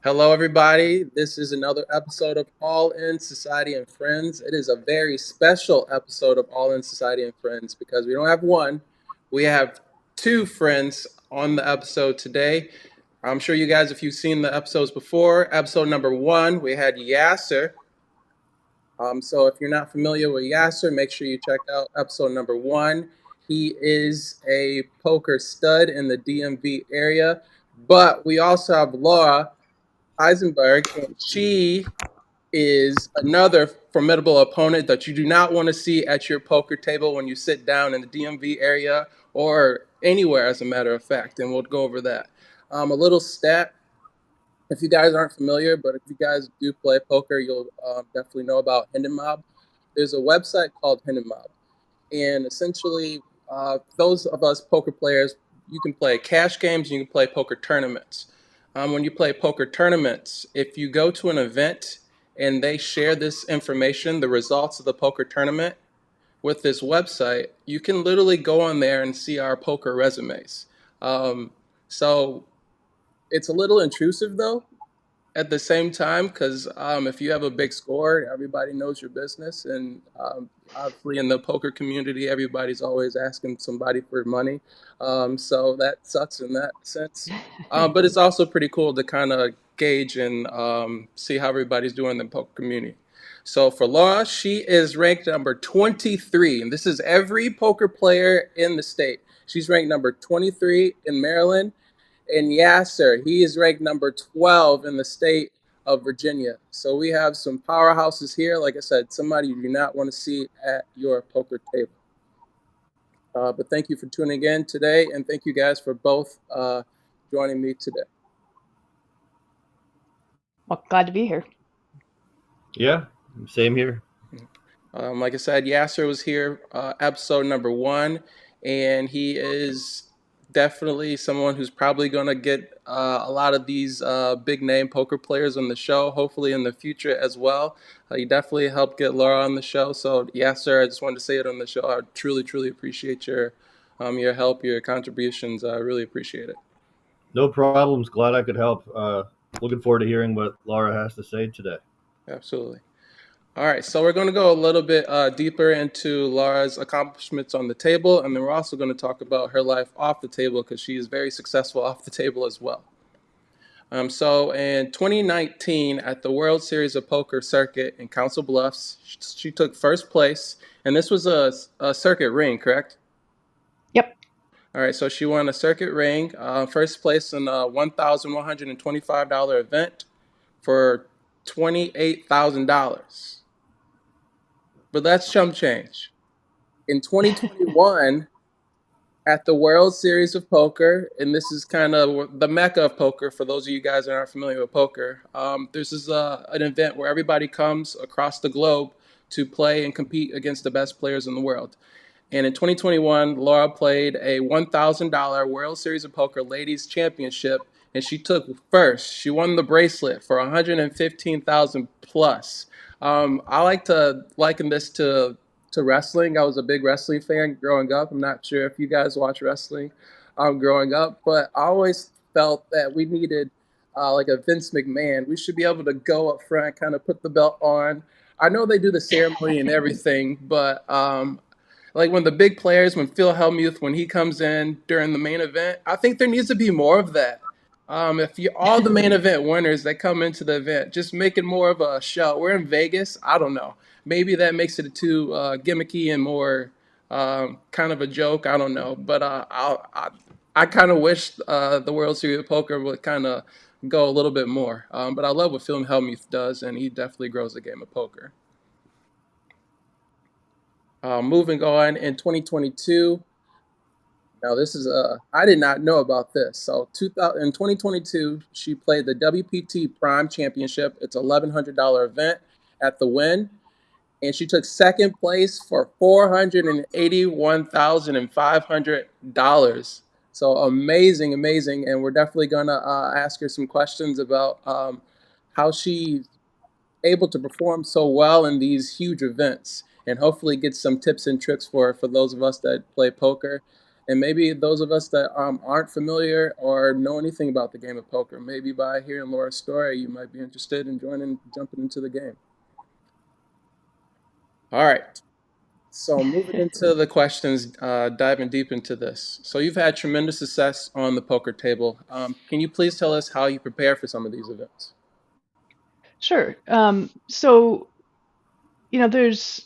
Hello, everybody. This is another episode of All in Society and Friends. It is a very special episode of All in Society and Friends because we don't have one, we have two friends on the episode today. I'm sure you guys, if you've seen the episodes before, episode number one, we had Yasser. So if you're not familiar with Yasser, make sure you check out episode number one. He is a poker stud in the DMV area. But we also have Laura Eisenberg, and she is another formidable opponent that you do not want to see at your poker table when you sit down in the DMV area or anywhere, as a matter of fact. And we'll go over that. A little stat, if you guys aren't familiar, but if you guys do play poker, you'll definitely know about Hidden Mob. There's a website called Hidden Mob, and essentially, those of us poker players, you can play cash games and you can play poker tournaments. When you play poker tournaments, if you go to an event and they share this information, the results of the poker tournament, with this website, you can literally go on there and see our poker resumes. Um, so it's a little intrusive though, at the same time, because if you have a big score, everybody knows your business, and obviously in the poker community, everybody's always asking somebody for money. So that sucks in that sense. But it's also pretty cool to kind of gauge and see how everybody's doing in the poker community. So for Laura, she is ranked number 23, and this is every poker player in the state. She's ranked number 23 in Maryland, and Yasser, he is ranked number 12 in the state of Virginia. So we have some powerhouses here. Like I said, somebody you do not want to see at your poker table. But thank you for tuning in today, and thank you guys for both joining me today. Well, glad to be here. Yeah, same here. Like I said, Yasser was here, episode number one, and he is definitely someone who's probably going to get a lot of these big name poker players on the show, hopefully in the future as well. He definitely helped get Laura on the show. So, Yasser, I just wanted to say it on the show. I truly, truly appreciate your help, your contributions. I really appreciate it. No problems. Glad I could help. Looking forward to hearing what Laura has to say today. Absolutely. All right, so we're going to go a little bit deeper into Laura's accomplishments on the table, and then we're also going to talk about her life off the table because she is very successful off the table as well. So in 2019, at the World Series of Poker circuit in Council Bluffs, she took first place, and this was a circuit ring, correct? Yep. All right, so she won a circuit ring, first place in a $1,125 event for $28,000. But that's chump change. In 2021, at the World Series of Poker, and this is kind of the mecca of poker for those of you guys that aren't familiar with poker. This is an event where everybody comes across the globe to play and compete against the best players in the world. And in 2021, Laura played a $1,000 World Series of Poker Ladies Championship, and she took first. She won the bracelet for 115,000 plus. I like to liken this to wrestling. I was a big wrestling fan growing up. I'm not sure if you guys watch wrestling growing up, but I always felt that we needed like a Vince McMahon. We should be able to go up front, kind of put the belt on. I know they do the ceremony and everything, but like when the big players, when Phil Hellmuth, when he comes in during the main event, I think there needs to be more of that. If you all the main event winners that come into the event, just make it more of a show. We're in Vegas. I don't know. Maybe that makes it too gimmicky and more kind of a joke. I don't know. But I kind of wish the World Series of Poker would kind of go a little bit more. But I love what Phil Hellmuth does, and he definitely grows the game of poker. Moving on in 2022. Now this is I did not know about this. So 2000, in 2022, she played the WPT Prime Championship. It's $1,100 event at the Wynn, and she took second place for $481,500. So amazing, amazing, and we're definitely gonna ask her some questions about how she able to perform so well in these huge events, and hopefully get some tips and tricks for those of us that play poker. And maybe those of us that aren't familiar or know anything about the game of poker, maybe by hearing Laura's story, you might be interested in jumping into the game. All right. So moving into the questions, diving deep into this. So you've had tremendous success on the poker table. Can you please tell us how you prepare for some of these events? Sure. So, there's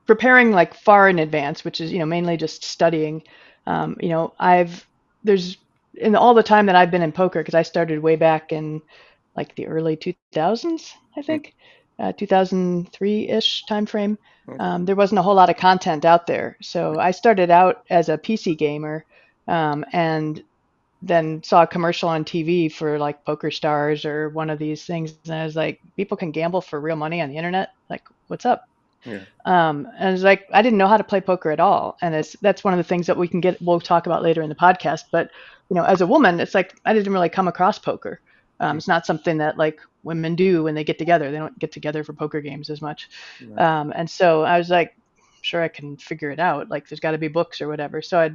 preparing like far in advance, which is, mainly just studying. There's in all the time that I've been in poker, because I started way back in like the early 2000s, I Mm, think, 2003-ish time frame. okay. There wasn't a whole lot of content out there. So I started out as a PC gamer, and then saw a commercial on TV for like Poker Stars or one of these things. And I was like, people can gamble for real money on the internet? Like, what's up? Yeah. And it's like I didn't know how to play poker at all, and that's one of the things that we'll talk about later in the podcast. But as a woman, it's like I didn't really come across poker. Mm, It's not something that like women do when they get together. They don't get together for poker games as much. right. And so I was like, sure, I can figure it out. Like there's got to be books or whatever. So I,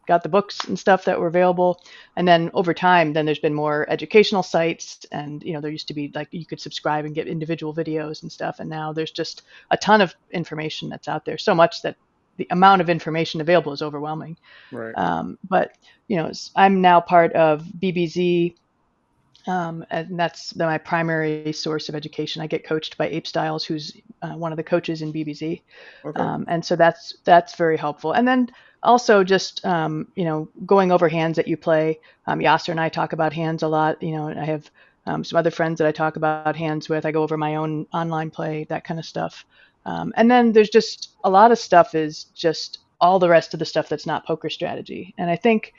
got the books and stuff that were available. And then over time, then there's been more educational sites, and there used to be like you could subscribe and get individual videos and stuff. And now there's just a ton of information that's out there. So much that the amount of information available is overwhelming. Right. But I'm now part of BBZ, and that's my primary source of education. I get coached by Ape Styles, who's one of the coaches in BBZ, Okay. and so that's very helpful. And then also just going over hands that you play. Yasser and I talk about hands a lot. And I have some other friends that I talk about hands with. I go over my own online play, that kind of stuff. And then there's just a lot of stuff is just all the rest of the stuff that's not poker strategy. And I think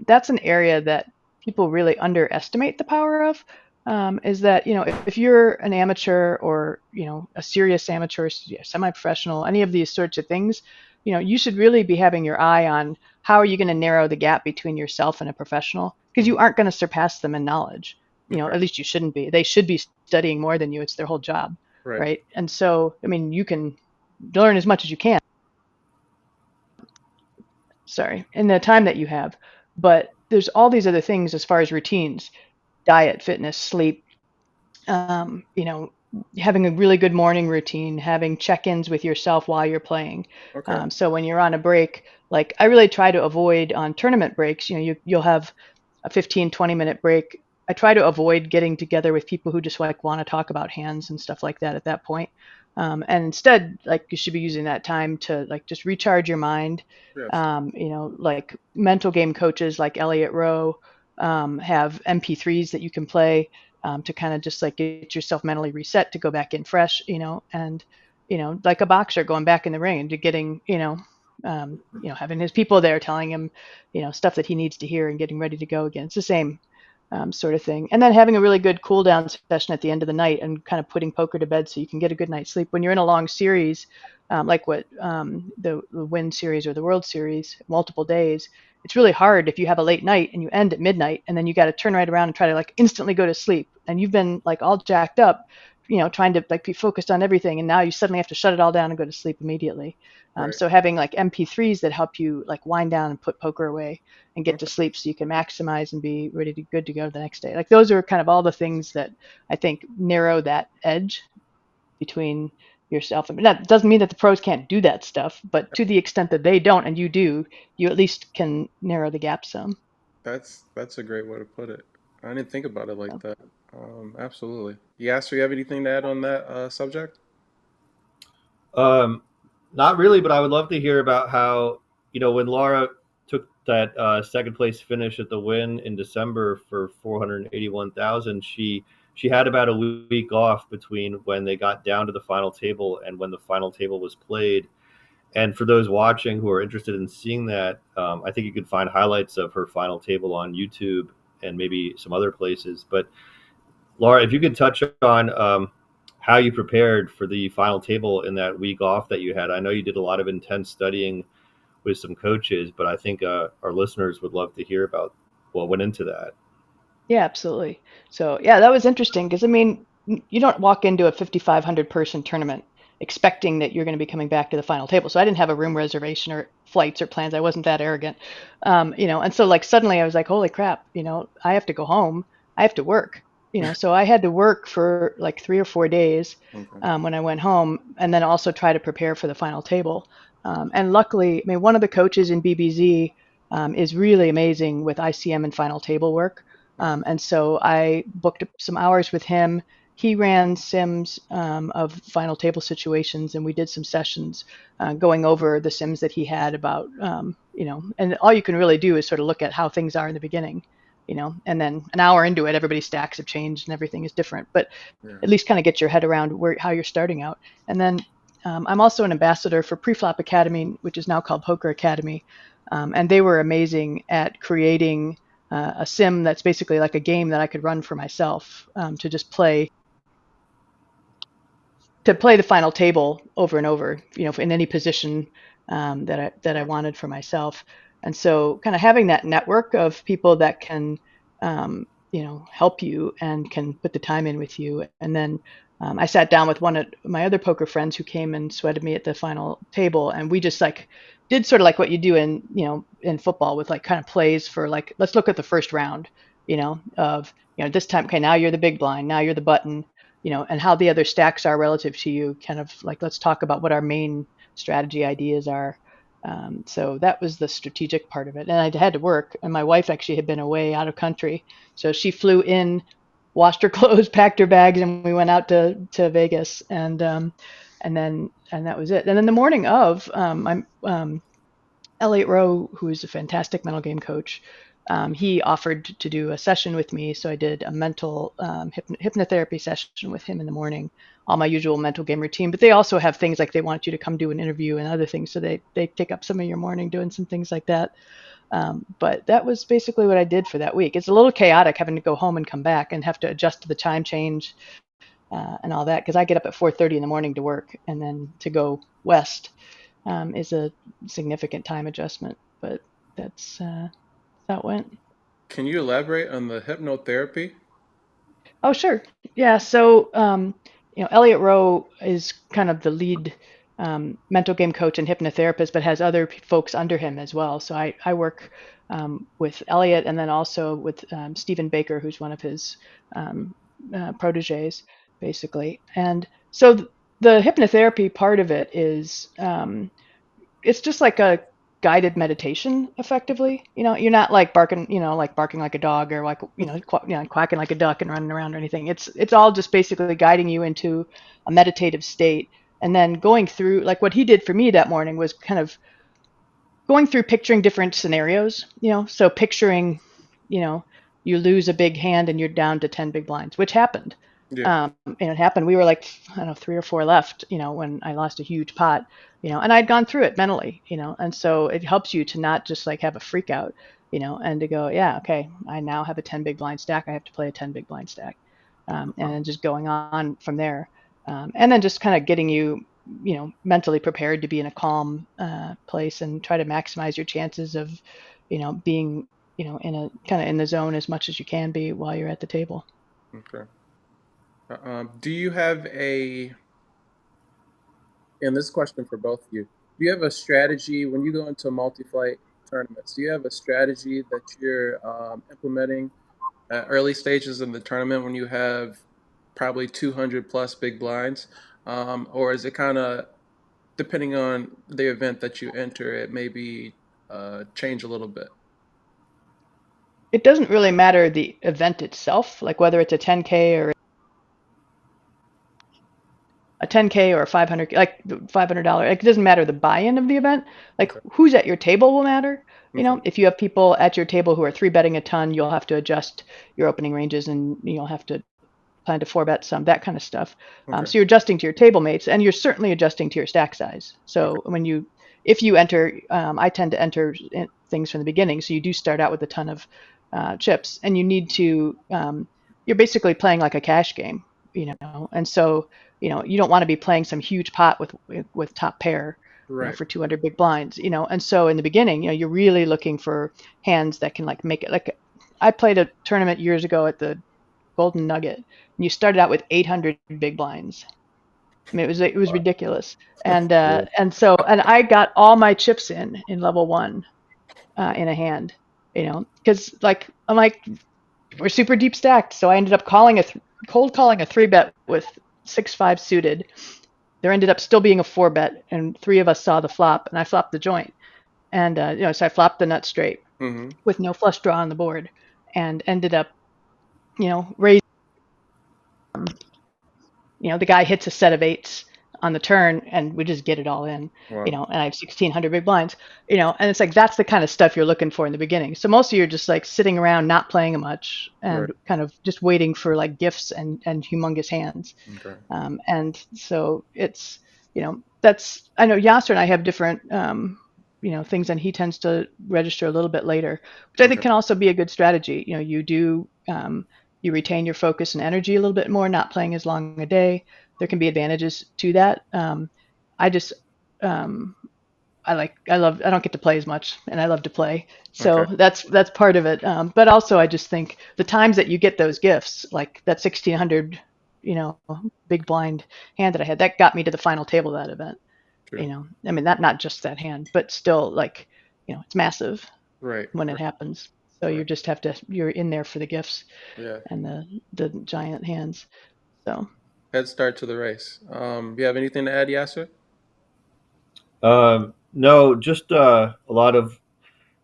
that's an area that people really underestimate the power of. Is that if you're an amateur or a serious amateur, semi-professional, any of these sorts of things, you should really be having your eye on how are you going to narrow the gap between yourself and a professional, because Mhm. you aren't going to surpass them in knowledge. Okay. At least you shouldn't be. They should be studying more than you. It's their whole job, Right. right? And so, I mean, you can learn as much as you can, sorry, in the time that you have, but there's all these other things as far as routines, diet, fitness, sleep, um, you know, having a really good morning routine, having check-ins with yourself while you're playing. Okay. So when you're on a break, like I really try to avoid on tournament breaks, you'll have a 15, 20-minute break. I try to avoid getting together with people who just like want to talk about hands and stuff like that at that point. And instead, like you should be using that time to like just recharge your mind. Yes. Like mental game coaches like Elliot Rowe have MP3s that you can play to kind of just like get yourself mentally reset to go back in fresh, and like a boxer going back in the ring and to getting, having his people there telling him, stuff that he needs to hear and getting ready to go again. It's the same sort of thing. And then having a really good cool down session at the end of the night and kind of putting poker to bed so you can get a good night's sleep. When you're in a long series, like what the Wynn series or the World Series, multiple days, it's really hard if you have a late night and you end at midnight and then you got to turn right around and try to like instantly go to sleep. And you've been like all jacked up, trying to like be focused on everything. And now you suddenly have to shut it all down and go to sleep immediately. Right. So having like MP3s that help you like wind down and put poker away and get to Okay. sleep so you can maximize and be ready to good to go the next day. Like those are kind of all the things that I think narrow that edge between yourself. I mean, that doesn't mean that the pros can't do that stuff, but to the extent that they don't and you do, you at least can narrow the gap some. That's a great way to put it. I didn't think about it like that. Absolutely. Yes, do you have anything to add on that subject? Um, Not really, but I would love to hear about how, when Laura took that second place finish at the Win in December for 481,000, she had about a week off between when they got down to the final table and when the final table was played. And for those watching who are interested in seeing that, I think you can find highlights of her final table on YouTube and maybe some other places. But Laura, if you could touch on how you prepared for the final table in that week off that you had. I know you did a lot of intense studying with some coaches, but I think our listeners would love to hear about what went into that. Yeah, absolutely. So yeah, that was interesting because I mean, you don't walk into a 5,500 person tournament expecting that you're going to be coming back to the final table. So I didn't have a room reservation or flights or plans. I wasn't that arrogant, and so like suddenly I was like, holy crap, I have to go home. I have to work, so I had to work for like 3 or 4 days Okay. when I went home, and then also try to prepare for the final table. And luckily, I mean, one of the coaches in BBZ is really amazing with ICM and final table work. And so I booked some hours with him. He ran sims of final table situations, and we did some sessions going over the sims that he had about, and all you can really do is sort of look at how things are in the beginning, and then an hour into it, everybody's stacks have changed and everything is different. But Yeah. at least kind of get your head around how you're starting out. And then I'm also an ambassador for Preflop Academy, which is now called Poker Academy. And they were amazing at creating a sim that's basically like a game that I could run for myself to just play the final table over and over, in any position that I wanted for myself. And so, kind of having that network of people that can, help you and can put the time in with you. And then I sat down with one of my other poker friends who came and sweated me at the final table, and we just like did sort of like what you do in football with like kind of plays for like, let's look at the first round, of this time, okay, now you're the big blind, now you're the button, and how the other stacks are relative to you. Kind of like, let's talk about what our main strategy ideas are. So that was the strategic part of it. And I had to work, and my wife actually had been away out of country. So she flew in, washed her clothes, packed her bags, and we went out to Vegas. And that was it. And then the morning of, Elliot Rowe, who is a fantastic mental game coach, he offered to do a session with me. So I did a mental hypnotherapy session with him in the morning, all my usual mental game routine. But they also have things like they want you to come do an interview and other things. So they take up some of your morning doing some things like that. But that was basically what I did for that week. It's a little chaotic having to go home and come back and have to adjust to the time change and all that, because I get up at 4:30 in the morning to work, and then to go west is a significant time adjustment. But that's how it went. Can you elaborate on the hypnotherapy? Oh, sure. Yeah. So, Elliot Rowe is kind of the lead mental game coach and hypnotherapist, but has other folks under him as well. So I work with Elliot, and then also with Stephen Baker, who's one of his proteges, basically. And so the hypnotherapy part of it is it's just like a guided meditation effectively. You're not like barking like a dog, or like quacking like a duck and running around or anything. It's all just basically guiding you into a meditative state, and then going through, like what he did for me that morning was kind of going through picturing different scenarios. So picturing, you know you lose a big hand and you're down to 10 big blinds, which happened. Yeah. And it happened. We were like, I don't know, 3 or 4 left, when I lost a huge pot, and I'd gone through it mentally, and so it helps you to not just like have a freak out, and to go, yeah, okay, I now have a 10 big blind stack. I have to play a 10 big blind stack. And then just going on from there. And then just kind of getting you, mentally prepared to be in a calm place, and try to maximize your chances of, being, in a kind of in the zone as much as you can be while you're at the table. Okay. Do you have and this question for both of you, do you have a strategy when you go into multi-flight tournaments? Do you have a strategy that you're implementing at early stages in the tournament when you have probably 200 plus big blinds? Or is it kind of depending on the event that you enter, it maybe change a little bit? It doesn't really matter the event itself, like whether it's a 10K or a 10K or a 500, like $500. Like, it doesn't matter the buy-in of the event. Like, Okay. who's at your table will matter. Okay. If you have people at your table who are three betting a ton, you'll have to adjust your opening ranges, and you'll have to plan to four bet some, that kind of stuff. Okay. So you're adjusting to your table mates, and you're certainly adjusting to your stack size. Okay. So if you enter, I tend to enter things from the beginning. So you do start out with a ton of chips, and you need to, you're basically playing like a cash game, and so, you don't want to be playing some huge pot with top pair, Right. for 200 big blinds, and so in the beginning, you're really looking for hands that can like make it. Like, I played a tournament years ago at the Golden Nugget, and you started out with 800 big blinds. I mean, it was Wow. ridiculous. Yeah. And I got all my chips in level one in a hand, because like I'm like we're super deep stacked, so I ended up cold calling a three bet with 6-5 suited. There ended up still being a four bet, and three of us saw the flop, and I flopped the joint, and so I flopped the nut straight Mm-hmm. with no flush draw on the board, and ended up raising. The guy hits a set of eights on the turn, and we just get it all in. Wow. And I have 1,600 big blinds. And it's like that's the kind of stuff you're looking for in the beginning. So most of you are just like sitting around, not playing much, Right. and kind of just waiting for like gifts and humongous hands. Okay. And so it's, that's, I know Yasser and I have different, things, and he tends to register a little bit later, which I think Okay. can also be a good strategy. You retain your focus and energy a little bit more, not playing as long a day. There can be advantages to that. I just, um, I don't get to play as much, and I love to play. Okay. So that's part of it. But also I just think the times that you get those gifts, like that 1,600, big blind hand that I had, that got me to the final table of that event. True. I mean, not just that hand, but still, like, it's massive Right. when it Right. happens. So Right. you're in there for the gifts Yeah. and the giant hands. So Head start to the race. You have anything to add, Yasser? No, just a lot of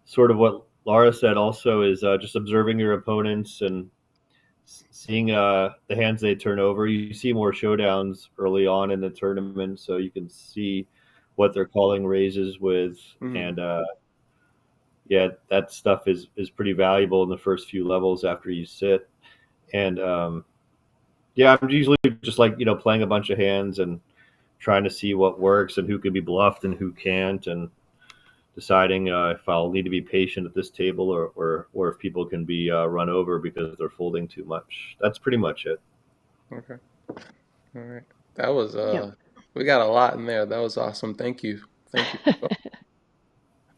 sort of what Laura said also is just observing your opponents and seeing the hands they turn over. You see more showdowns early on in the tournament, so you can see what they're calling raises with, Mm-hmm. and yeah, that stuff is pretty valuable in the first few levels after you sit. And yeah, I'm usually just like playing a bunch of hands and trying to see what works and who can be bluffed and who can't, and deciding if I'll need to be patient at this table or if people can be run over because they're folding too much. That's pretty much it. Okay. All right. That was yeah. we got a lot in there. That was awesome. Thank you. Thank you.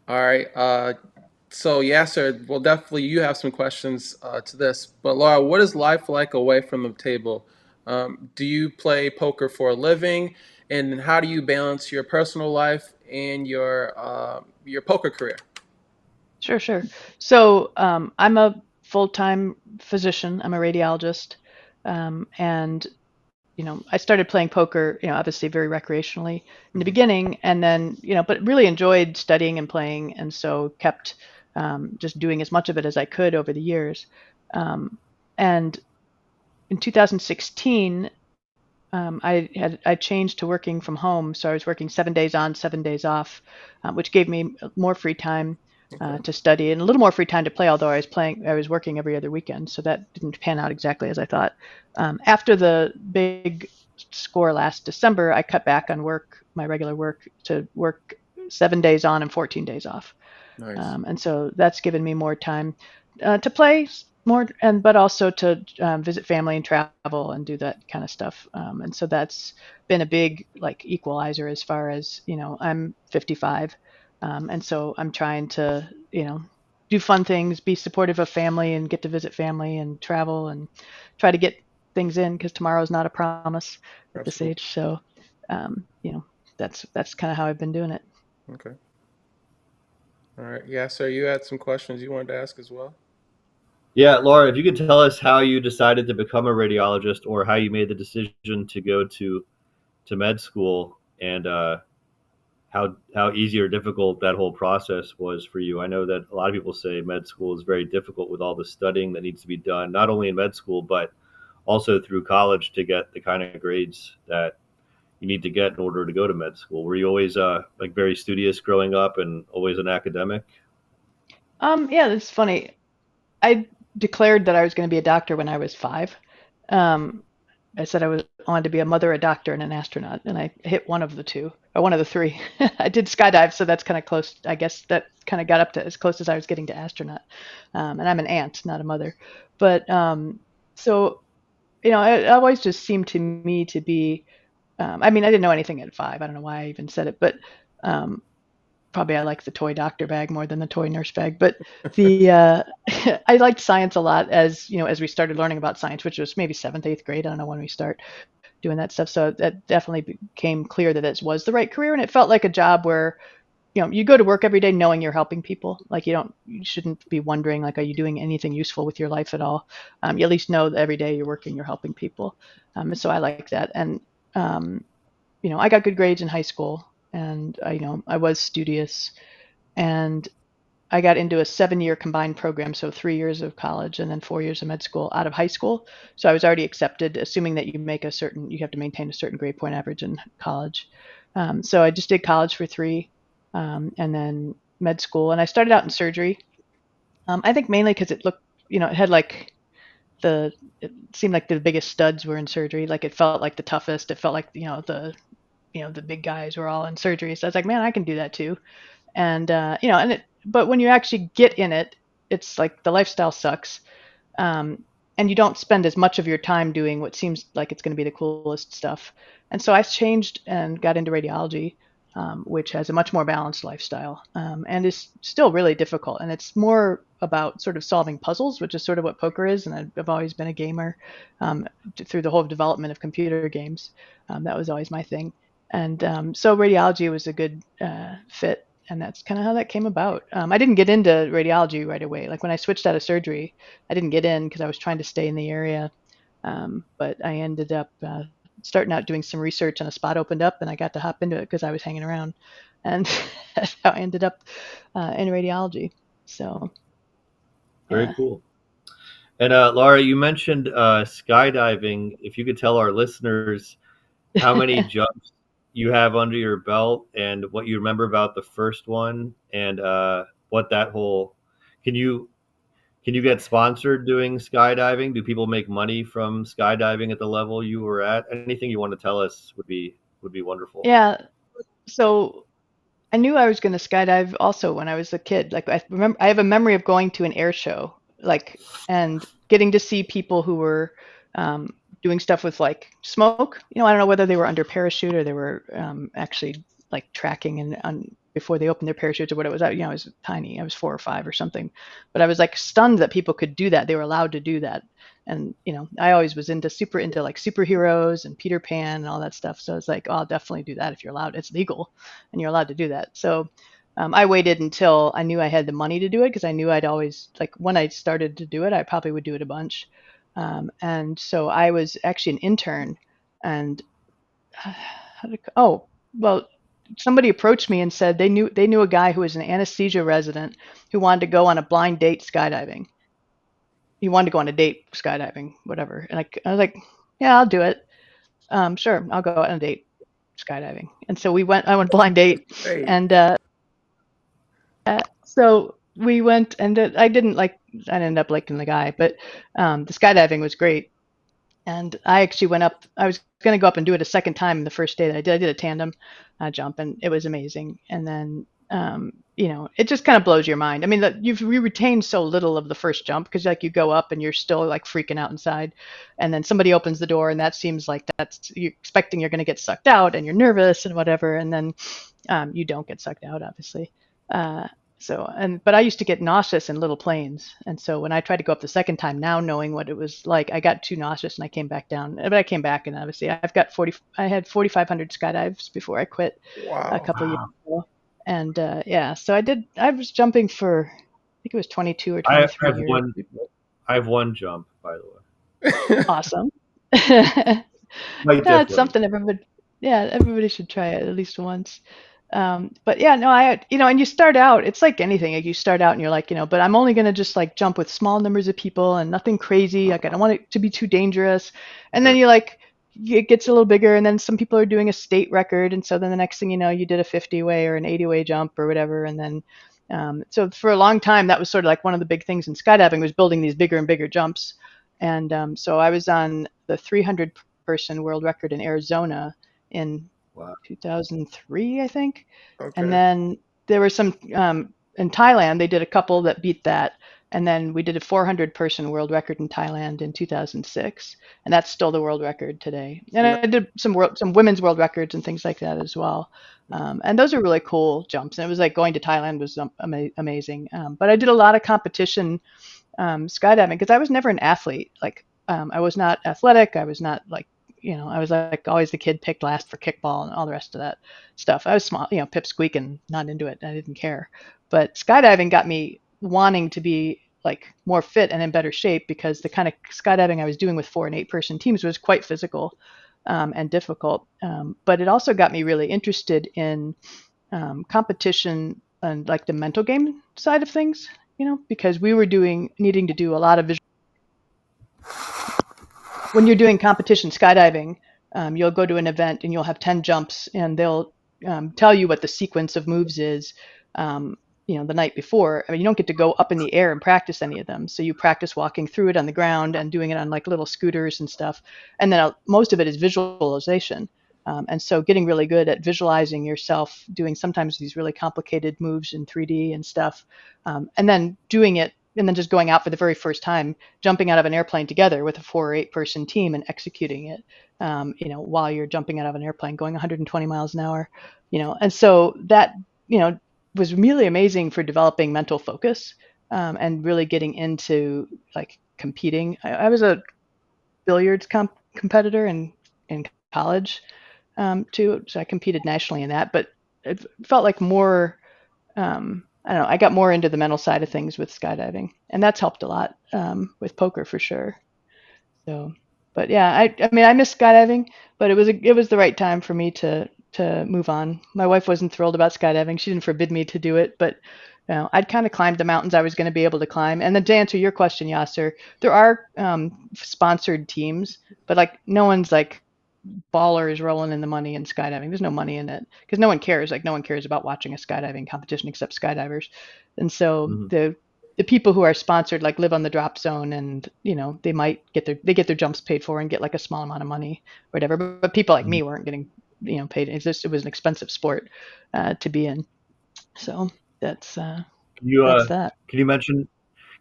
All right. So Yasser, well, definitely you have some questions to this. But Laura, what is life like away from the table? Do you play poker for a living, and how do you balance your personal life and your poker career? Sure, sure. So I'm a full-time physician. I'm a radiologist, and I started playing poker, obviously very recreationally in the Hmm. beginning, and then, but really enjoyed studying and playing, and so kept just doing as much of it as I could over the years. And in 2016, I changed to working from home, so I was working 7 days on, 7 days off, which gave me more free time Okay. to study and a little more free time to play. Although I was working every other weekend, so that didn't pan out exactly as I thought. After the big score last December, I cut back on my regular work, to work 7 days on and 14 days off. Nice. And so that's given me more time to play more, but also to visit family and travel and do that kind of stuff. And so that's been a big like equalizer as far as, I'm 55, and so I'm trying to, do fun things, be supportive of family, and get to visit family and travel and try to get things in, because tomorrow is not a promise at this Absolutely. age. So, um, you know, that's kind of how I've been doing it. Okay. All right. Yasser, you had some questions you wanted to ask as well. Yeah, Laura, if you could tell us how you decided to become a radiologist or how you made the decision to go to med school, and how easy or difficult that whole process was for you. I know that a lot of people say med school is very difficult with all the studying that needs to be done, not only in med school but also through college to get the kind of grades that you need to get in order to go to med school. Were you always like very studious growing up and always an academic? Yeah, that's funny. I declared that I was going to be a doctor when I was 5. Um, I said wanted to be a mother, a doctor, and an astronaut, and I hit one of the two, or one of the three. I did skydive, so that's kind of close. I guess that kind of got up to as close as I was getting to astronaut. And I'm an aunt, not a mother. But so it always just seemed to me to be. I mean, I didn't know anything at 5. I don't know why I even said it, but um, probably I like the toy doctor bag more than the toy nurse bag. But the I liked science a lot, as we started learning about science, which was maybe 7th, 8th grade. I don't know when we start. doing that stuff. So that definitely became clear that it was the right career, and it felt like a job where you go to work every day knowing you're helping people. Like you shouldn't be wondering like, are you doing anything useful with your life at all? You at least know that every day you're working, you're helping people. And so I like that. And um, I got good grades in high school, and I was studious, and I got into a 7-year combined program, so 3 years of college and then 4 years of med school out of high school. So I was already accepted, assuming that you have to maintain a certain grade point average in college. So I just did college for 3, and then med school, and I started out in surgery. I think mainly because it looked, it had like it seemed like the biggest studs were in surgery. Like it felt like the toughest. It felt like the big guys were all in surgery. So I was like, man, I can do that too. And but when you actually get in it, it's like the lifestyle sucks, um, and you don't spend as much of your time doing what seems like it's going to be the coolest stuff. And so I changed and got into radiology, which has a much more balanced lifestyle, and is still really difficult. And it's more about sort of solving puzzles, which is sort of what poker is. And I've always been a gamer, through the whole development of computer games. That was always my thing. And so radiology was a good fit, and that's kind of how that came about. I didn't get into radiology right away. Like when I switched out of surgery, I didn't get in because I was trying to stay in the area. But I ended up starting out doing some research, and a spot opened up, and I got to hop into it because I was hanging around, and that's how I ended up in radiology. So Very yeah. cool. And Laura, you mentioned skydiving. If you could tell our listeners how many jumps you have under your belt and what you remember about the first one, and what that whole can you get sponsored doing skydiving? Do people make money from skydiving at the level you were at? Anything you want to tell us would be wonderful. Yeah. So I knew I was going to skydive also when I was a kid. Like I remember, I have a memory of going to an air show, like, and getting to see people who were um, doing stuff with like smoke. I don't know whether they were under parachute or they were actually like tracking and before they opened their parachutes or what it was. I was tiny. I was 4 or 5 or something, but I was like stunned that people could do that. They were allowed to do that. And I always was super into like superheroes and Peter Pan and all that stuff. So I was like, oh, I'll definitely do that if you're allowed. It's legal and you're allowed to do that. So I waited until I knew I had the money to do it, because I knew I'd always, like, when I started to do it, I probably would do it a bunch. And so I was actually an intern, and oh, well, somebody approached me and said they knew a guy who was an anesthesia resident who wanted to go on a blind date skydiving. He wanted to go on a date skydiving, whatever. And I was like, yeah, I'll do it. Sure, I'll go on a date skydiving. And so I went blind date, Great. and so we went, and I ended up liking the guy, but the skydiving was great. And I actually went up, I was going to go up and do it a second time the first day that I did a tandem jump, and it was amazing. And then, it just kind of blows your mind. I mean, you retain so little of the first jump, because like you go up and you're still like freaking out inside. And then somebody opens the door, and that seems like you're expecting you're going to get sucked out, and you're nervous and whatever. And then you don't get sucked out, obviously. Uh, but I used to get nauseous in little planes, and so when I tried to go up the second time, now knowing what it was like, I got too nauseous and I came back down. But I came back, and obviously I had 4,500 skydives before I quit a Wow. couple of years ago, and yeah, so I was jumping for, I think it was 22 or I 23 have years. one. I have one jump, by the way. Awesome. Quite No, it's different. something everybody should try it at least once. But yeah, no, and you start out, it's like anything. Like you start out and you're like, but I'm only gonna just like jump with small numbers of people and nothing crazy. Like I don't want it to be too dangerous. And then Sure. it gets a little bigger, and then some people are doing a state record, and so then the next thing you know, you did a 50 way or an 80 way jump or whatever, and then so for a long time, that was sort of like one of the big things in skydiving, was building these bigger and bigger jumps. And so I was on the 300 person world record in Arizona in Wow. 2003, I think. And Okay. then there were some in Thailand. They did a couple that beat that. And then we did a 400 person world record in Thailand in 2006, and that's still the world record today. And No. I did some women's world records and things like that as well. And those are really cool jumps. And it was like going to Thailand was amazing. But I did a lot of competition skydiving, because I was never an athlete. Like I was not athletic. I was not like I was like always the kid picked last for kickball and all the rest of that stuff. I was small, pipsqueak and not into it. I didn't care. But skydiving got me wanting to be like more fit and in better shape because the kind of skydiving I was doing with 4 and 8 person teams was quite physical and difficult. But it also got me really interested in competition and like the mental game side of things, because we were needing to do a lot of visual. When you're doing competition skydiving, you'll go to an event and you'll have 10 jumps and they'll tell you what the sequence of moves is, the night before. I mean, you don't get to go up in the air and practice any of them. So you practice walking through it on the ground and doing it on like little scooters and stuff. And then most of it is visualization. And so getting really good at visualizing yourself doing sometimes these really complicated moves in 3D and stuff, and then doing it and then just going out for the very first time, jumping out of an airplane together with a 4 or 8 person team and executing it, while you're jumping out of an airplane going 120 miles an hour, and so that, was really amazing for developing mental focus, and really getting into like competing. I was a billiards competitor in college, too, so I competed nationally in that, but it felt like more, I don't know, I got more into the mental side of things with skydiving, and that's helped a lot, with poker for sure. So, but yeah, I mean, I miss skydiving, but it was the right time for me to move on. My wife wasn't thrilled about skydiving. She didn't forbid me to do it, but I'd kind of climbed the mountains I was going to be able to climb. And then to answer your question, Yasser, there are sponsored teams, but like no one's like ballers rolling in the money in skydiving. There's no money in it because no one cares. Like no one cares about watching a skydiving competition except skydivers. And so Mhm. the people who are sponsored like live on the drop zone, and they might get their jumps paid for and get like a small amount of money or whatever. But people like Mhm. me weren't getting paid. It was an expensive sport to be in. So that's uh, Can you that's that. can you mention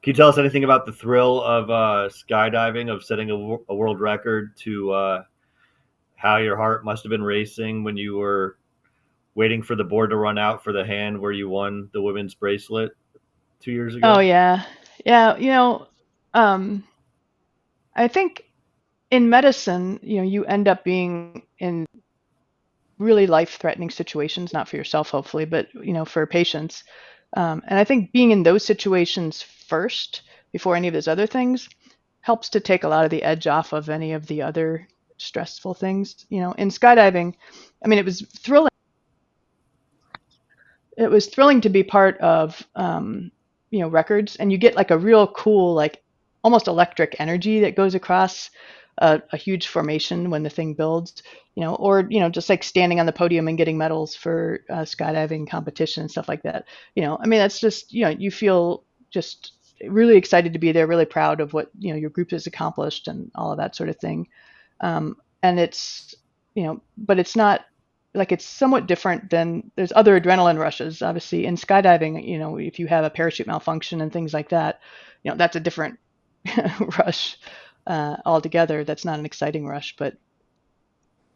can you tell us anything about the thrill of skydiving, of setting a world record, to how your heart must have been racing when you were waiting for the board to run out for the hand where you won the women's bracelet 2 years Oh ago? yeah, yeah. Um, I think in medicine, you end up being in really life-threatening situations, not for yourself, hopefully, but for patients. And I think being in those situations first before any of those other things helps to take a lot of the edge off of any of the other stressful things. In skydiving, I mean, it was thrilling to be part of records, and you get like a real cool, like almost electric energy that goes across a huge formation when the thing builds, or just like standing on the podium and getting medals for skydiving competition and stuff like that. I mean, that's just, you feel just really excited to be there, really proud of what your group has accomplished and all of that sort of thing. And it's, but it's not like, it's somewhat different than there's other adrenaline rushes. Obviously, in skydiving, if you have a parachute malfunction and things like that, that's a different rush altogether. That's not an exciting rush, but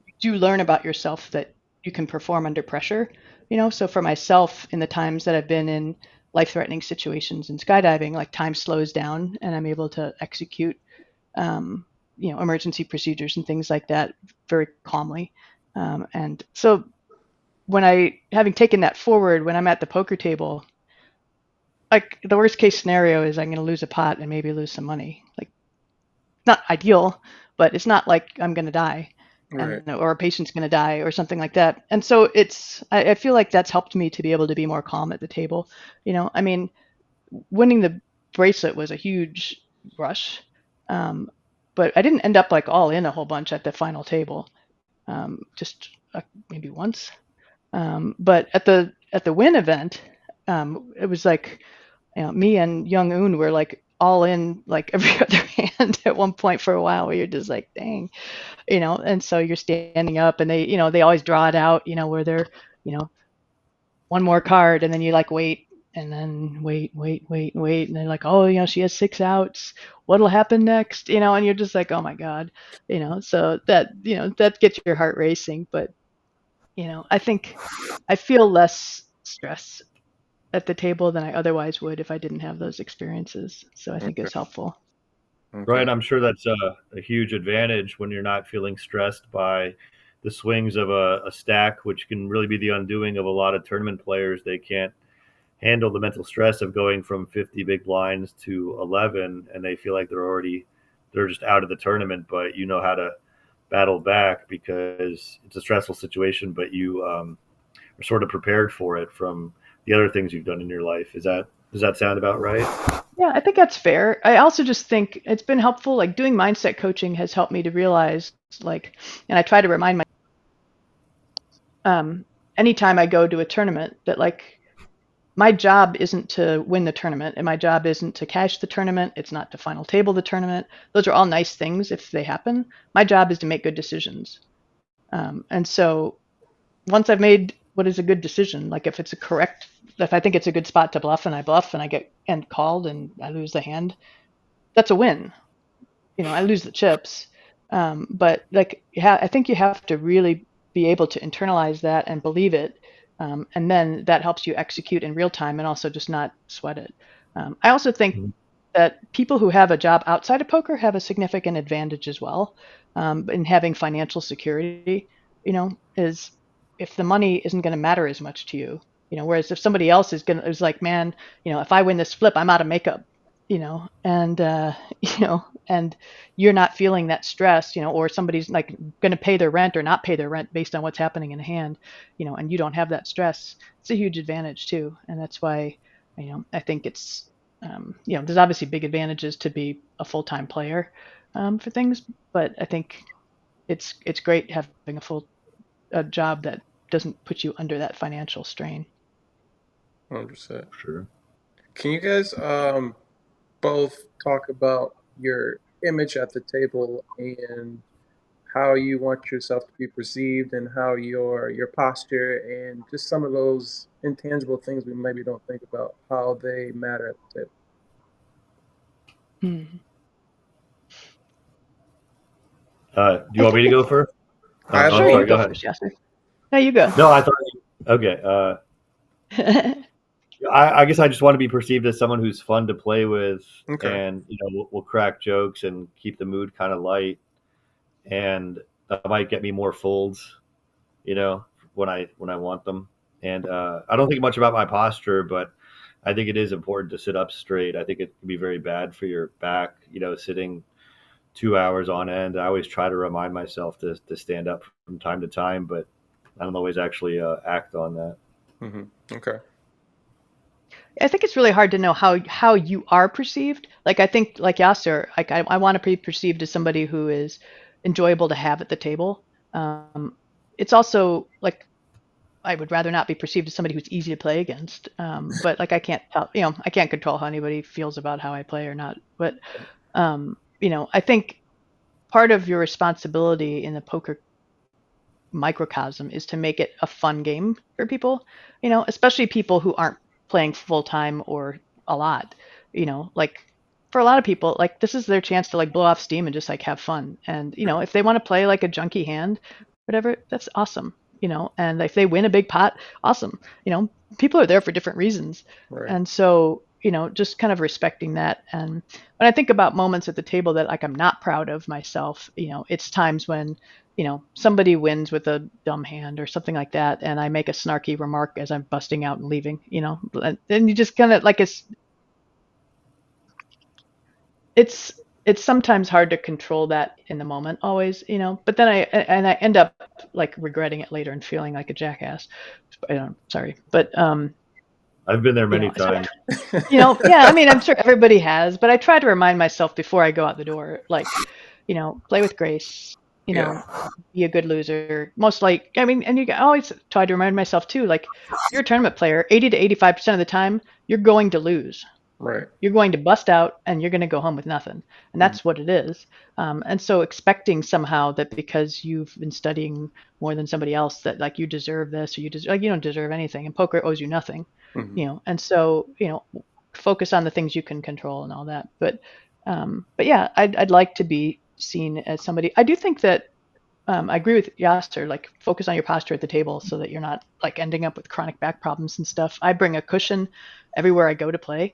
you do learn about yourself that you can perform under pressure. So for myself, in the times that I've been in life-threatening situations in skydiving, like time slows down and I'm able to execute emergency procedures and things like that very calmly. And so having taken that forward, when I'm at the poker table, like the worst case scenario is I'm going to lose a pot and maybe lose some money. Like, not ideal, but it's not like I'm going to die, Right. and or a patient's going to die or something like that. And so I feel like that's helped me to be able to be more calm at the table. I mean, winning the bracelet was a huge rush, um, but I didn't end up like all in a whole bunch at the final table. Just maybe once. But at the Wynn event, it was like, me and Young Un were like all in like every other hand at one point for a while, where you're just like, dang, and so you're standing up and they always draw it out, where they're, you know, one more card, and then you like wait and then wait, and they're like, oh, she has 6 outs. What'll happen next? And you're just like, oh my God, so that gets your heart racing. But I think I feel less stress at the table than I otherwise would if I didn't have those experiences. So I think Okay. it's helpful. Okay. Right, I'm sure that's a huge advantage when you're not feeling stressed by the swings of a stack, which can really be the undoing of a lot of tournament players. They can't handle the mental stress of going from 50 big blinds to 11, and they feel like they're just out of the tournament. But you know how to battle back because it's a stressful situation, but you are sort of prepared for it from the other things you've done in your life. Does that sound about right? Yeah, I think that's fair. I also just think it's been helpful. Like doing mindset coaching has helped me to realize, like, and I try to remind my anytime I go to a tournament that like my job isn't to win the tournament and my job isn't to cash the tournament. It's not to final table the tournament. Those are all nice things if they happen. My job is to make good decisions. And so once I've made what is a good decision, like if I think it's a good spot to bluff and I get and called and I lose the hand, that's a win. I lose the chips. But like, I think you have to really be able to internalize that and believe it. And then that helps you execute in real time and also just not sweat it. I also think Mhm. that people who have a job outside of poker have a significant advantage as well in having financial security, is if the money isn't going to matter as much to you, whereas if somebody else is like, man, if I win this flip, I'm out of makeup, and, and you're not feeling that stress, or somebody's like going to pay their rent or not pay their rent based on what's happening in the hand, and you don't have that stress. It's a huge advantage too. And that's why, I think there's obviously big advantages to be a full-time player for things, but I think it's great having a job that doesn't put you under that financial strain. 100%. Sure. Can you guys both talk about your image at the table and how you want yourself to be perceived and how your posture and just some of those intangible things we maybe don't think about, how they matter at the table? Hmm. Do you I want me think to go it's first? Either I'm Sure, you sorry. or. Go go ahead. first, Yasser. No, you go. No, I thought. Okay. I guess I just want to be perceived as someone who's fun to play with, Okay. and will crack jokes and keep the mood kind of light, and that might get me more folds, when I want them. And I don't think much about my posture, but I think it is important to sit up straight. I think it can be very bad for your back, sitting 2 hours on end. I always try to remind myself to stand up from time to time, but I don't always actually act on that. Okay. I think it's really hard to know how you are perceived. Like I think like Yasser, like I want to be perceived as somebody who is enjoyable to have at the table. It's also like I would rather not be perceived as somebody who's easy to play against. But like I can't control how anybody feels about how I play or not. But I think part of your responsibility in the poker microcosm is to make it a fun game for people, especially people who aren't playing full time or a lot, like for a lot of people, like this is their chance to like blow off steam and just like have fun. And, if they want to play like a junky hand, whatever, that's awesome, and if they win a big pot, awesome. People are there for different reasons. Right. And so, just kind of respecting that. And when I think about moments at the table that like I'm not proud of myself, it's times when somebody wins with a dumb hand or something like that, and I make a snarky remark as I'm busting out and leaving, and you just kind of like it's it's sometimes hard to control that in the moment always, but then I end up like regretting it later and feeling like a jackass. Sorry, but I've been there many so times. yeah, I mean, I'm sure everybody has, but I try to remind myself before I go out the door, like, play with grace, you Yeah. know, be a good loser. Most like, I mean, and you can always try to remind myself too, like, you're a tournament player, 80 to 85% of the time, you're going to lose. Right. You're going to bust out and you're going to go home with nothing. And Mhm. that's what it is. And so expecting somehow that because you've been studying more than somebody else that like you deserve this or like you don't deserve anything and poker owes you nothing, Mhm. and so, focus on the things you can control and all that. But yeah, I'd like to be seen as somebody. I do think that I agree with Yasser, like focus on your posture at the table so that you're not like ending up with chronic back problems and stuff. I bring a cushion everywhere I go to play.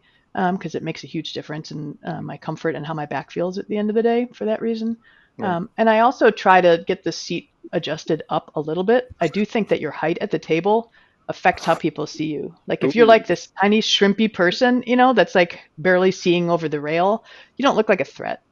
because it makes a huge difference in my comfort and how my back feels at the end of the day for that reason. Right. And I also try to get the seat adjusted up a little bit. I do think that your height at the table affects how people see you. Like if you're Ooh, like this tiny shrimpy person, that's like barely seeing over the rail, you don't look like a threat.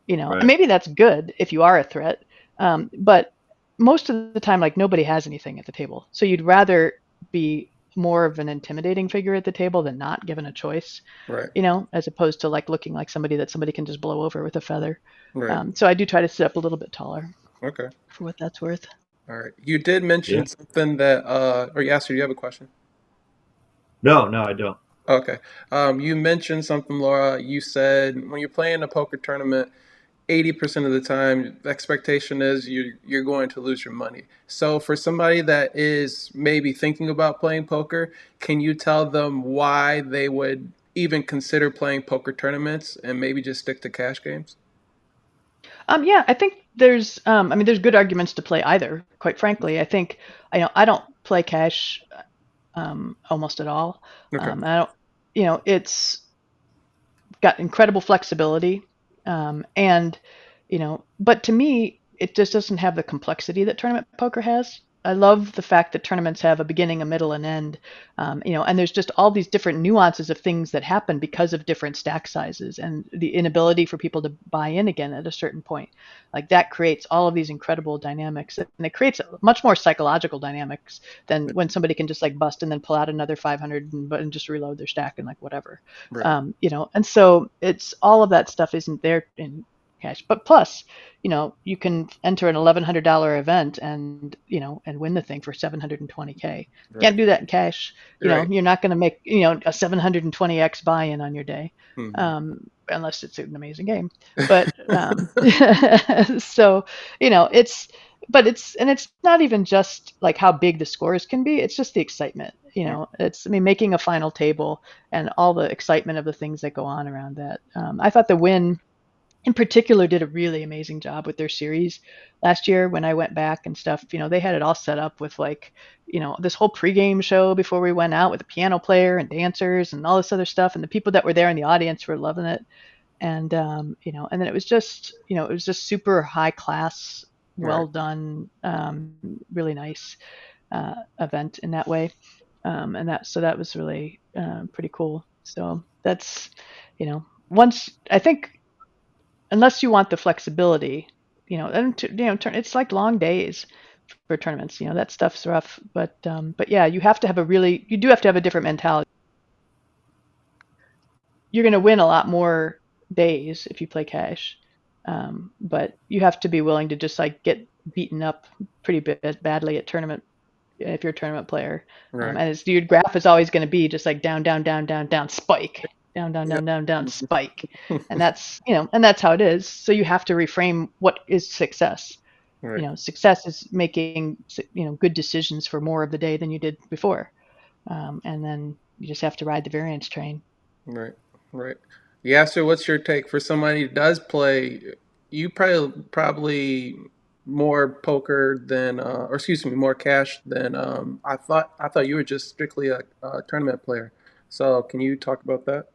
And Right. maybe that's good if you are a threat. But most of the time, like nobody has anything at the table. So you'd rather be more of an intimidating figure at the table than not, given a choice, right. as opposed to like looking like somebody that somebody can just blow over with a feather. Right. So I do try to sit up a little bit taller Okay. for what that's worth. All right. You did Yeah. mention something that, or Yasser, do you have a question? No, I don't. Okay. You mentioned something, Laura. You said when you're playing a poker tournament, 80% of the time, the expectation is you're going to lose your money. So for somebody that is maybe thinking about playing poker, can you tell them why they would even consider playing poker tournaments and maybe just stick to cash games? Yeah, I think there's good arguments to play either. Quite frankly, I think I don't play cash almost at all. Okay. I don't, it's got incredible flexibility, and but to me, it just doesn't have the complexity that tournament poker has. I love the fact that tournaments have a beginning, a middle, and end, and there's just all these different nuances of things that happen because of different stack sizes and the inability for people to buy in again at a certain point. Like that creates all of these incredible dynamics, and it creates much more psychological dynamics than when somebody can just like bust and then pull out another 500 and just reload their stack and like whatever. Right. And so it's all of that stuff isn't there in cash. But plus, you can enter an $1,100 event and win the thing for 720K. Right. Can't do that in cash. Right. You're not going to make a 720x buy-in on your day, Hmm. unless it's an amazing game. But so it's. But it's not even just like how big the scores can be. It's just the excitement. Making a final table and all the excitement of the things that go on around that. I thought the Wynn in particular did a really amazing job with their series last year when I went back and stuff. They had it all set up with like, this whole pregame show before we went out with a piano player and dancers and all this other stuff. And the people that were there in the audience were loving it. And then it was just super high class, Right. well done, really nice event in that way. And that was really pretty cool. So that's, once I think, unless you want the flexibility, it's like long days for tournaments. That stuff's rough, but yeah, you do have to have a different mentality. You're going to win a lot more days if you play cash, but you have to be willing to just like get beaten up pretty badly at tournament if you're a tournament player. Right. And your graph is always going to be just like down, down, down, down, down, spike, down, down, Yep. down, down, down, spike, and that's how it is. So you have to reframe what is success. Right. Success is making good decisions for more of the day than you did before, and then you just have to ride the variance train. Right. Right. Yeah, so what's your take for somebody who does play? You probably more poker than, or excuse me, more cash than I thought. I thought you were just strictly a tournament player. So can you talk about that?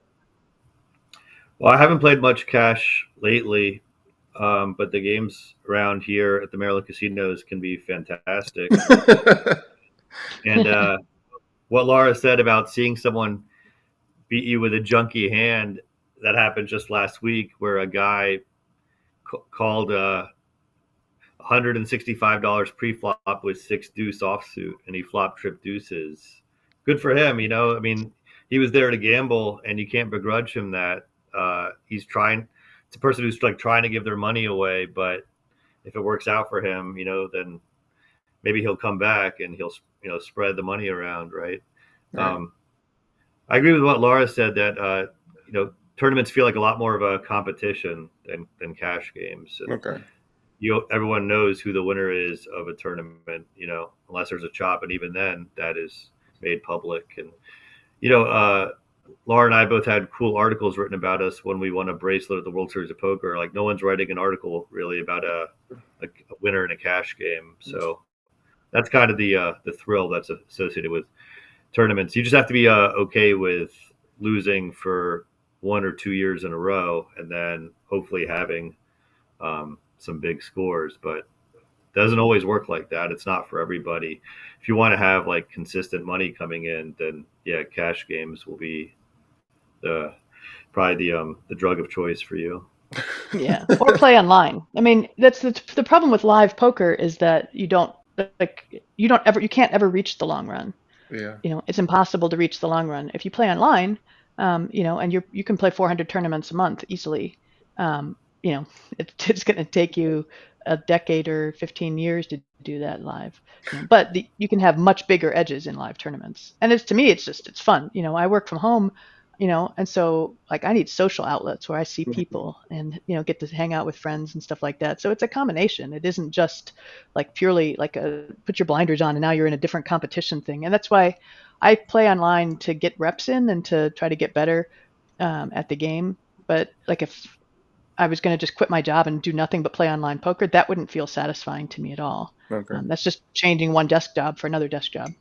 Well, I haven't played much cash lately, but the games around here at the Maryland casinos can be fantastic. And what Laura said about seeing someone beat you with a junky hand, that happened just last week, where a guy called $165 pre-flop with six deuce offsuit, and he flop trip deuces. Good for him, I mean, he was there to gamble, and you can't begrudge him that. He's trying. It's a person who's like trying to give their money away, but if it works out for him, then maybe he'll come back and he'll spread the money around, right? Right. Um, I agree with what Laura said that tournaments feel like a lot more of a competition than cash games, and Okay. everyone knows who the winner is of a tournament, unless there's a chop, and even then, that is made public. And Laura and I both had cool articles written about us when we won a bracelet at the World Series of Poker. Like no one's writing an article really about a winner in a cash game, so that's kind of the thrill that's associated with tournaments. You just have to be okay with losing for 1 or 2 years in a row, and then hopefully having some big scores. But it doesn't always work like that. It's not for everybody. If you want to have like consistent money coming in, then yeah, cash games will be the probably the drug of choice for you. Yeah, or play online. I mean, that's the problem with live poker is that you can't ever reach the long run. Yeah. It's impossible to reach the long run. If you play online, and you can play 400 tournaments a month easily. Um, it's going to take you a decade or 15 years to do that live. But you can have much bigger edges in live tournaments. And to me, it's fun. I work from home, and so like I need social outlets where I see Mhm. people and get to hang out with friends and stuff like that. So it's a combination. It isn't just like purely like a put your blinders on and now you're in a different competition thing. And that's why I play online to get reps in and to try to get better at the game. But like if I was going to just quit my job and do nothing but play online poker, that wouldn't feel satisfying to me at all. Okay. That's just changing one desk job for another desk job,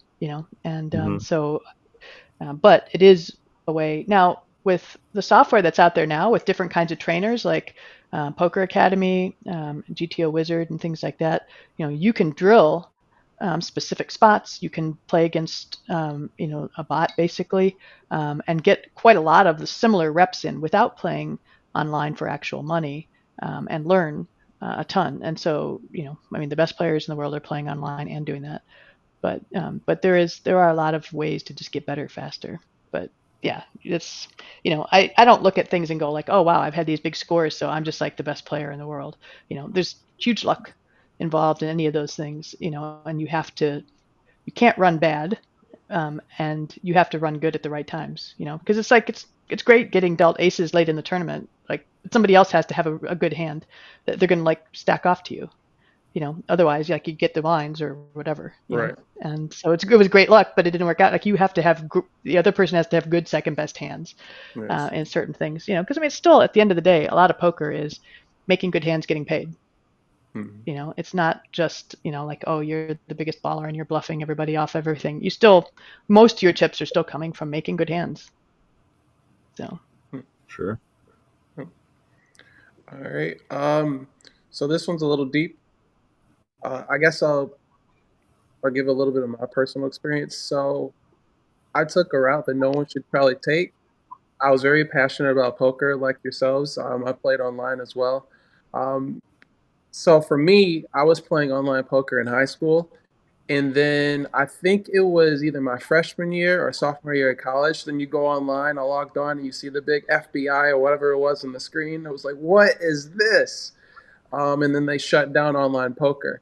And Mm-hmm. but it is a way now with the software that's out there now with different kinds of trainers like Poker Academy, GTO Wizard, and things like that. You can drill specific spots. You can play against a bot basically, and get quite a lot of the similar reps in without playing online for actual money, and learn a ton. And so I mean the best players in the world are playing online and doing that. But there are a lot of ways to just get better faster. But yeah, it's I don't look at things and go like, oh wow, I've had these big scores, so I'm just like the best player in the world. There's huge luck involved in any of those things, and you can't run bad, and you have to run good at the right times, because it's great getting dealt aces late in the tournament. Like somebody else has to have a good hand that they're going to like stack off to you. Otherwise like you get the lines or whatever. Right. And so it was great luck, but it didn't work out. Like you have to have the other person has to have good second best hands Yes. in certain things. Because I mean, it's still at the end of the day, a lot of poker is making good hands, getting paid. Mhm. It's not just like, oh, you're the biggest baller and you're bluffing everybody off everything. Most of your chips are still coming from making good hands. So Sure. All right. So this one's a little deep. I guess I'll give a little bit of my personal experience. So I took a route that no one should probably take. I was very passionate about poker, like yourselves. I played online as well. Um, so for me, I was playing online poker in high school, and then I think it was either my freshman year or sophomore year at college. Then you go online, I logged on, and you see the big FBI or whatever it was on the screen. I was like, "What is this?" And then they shut down online poker.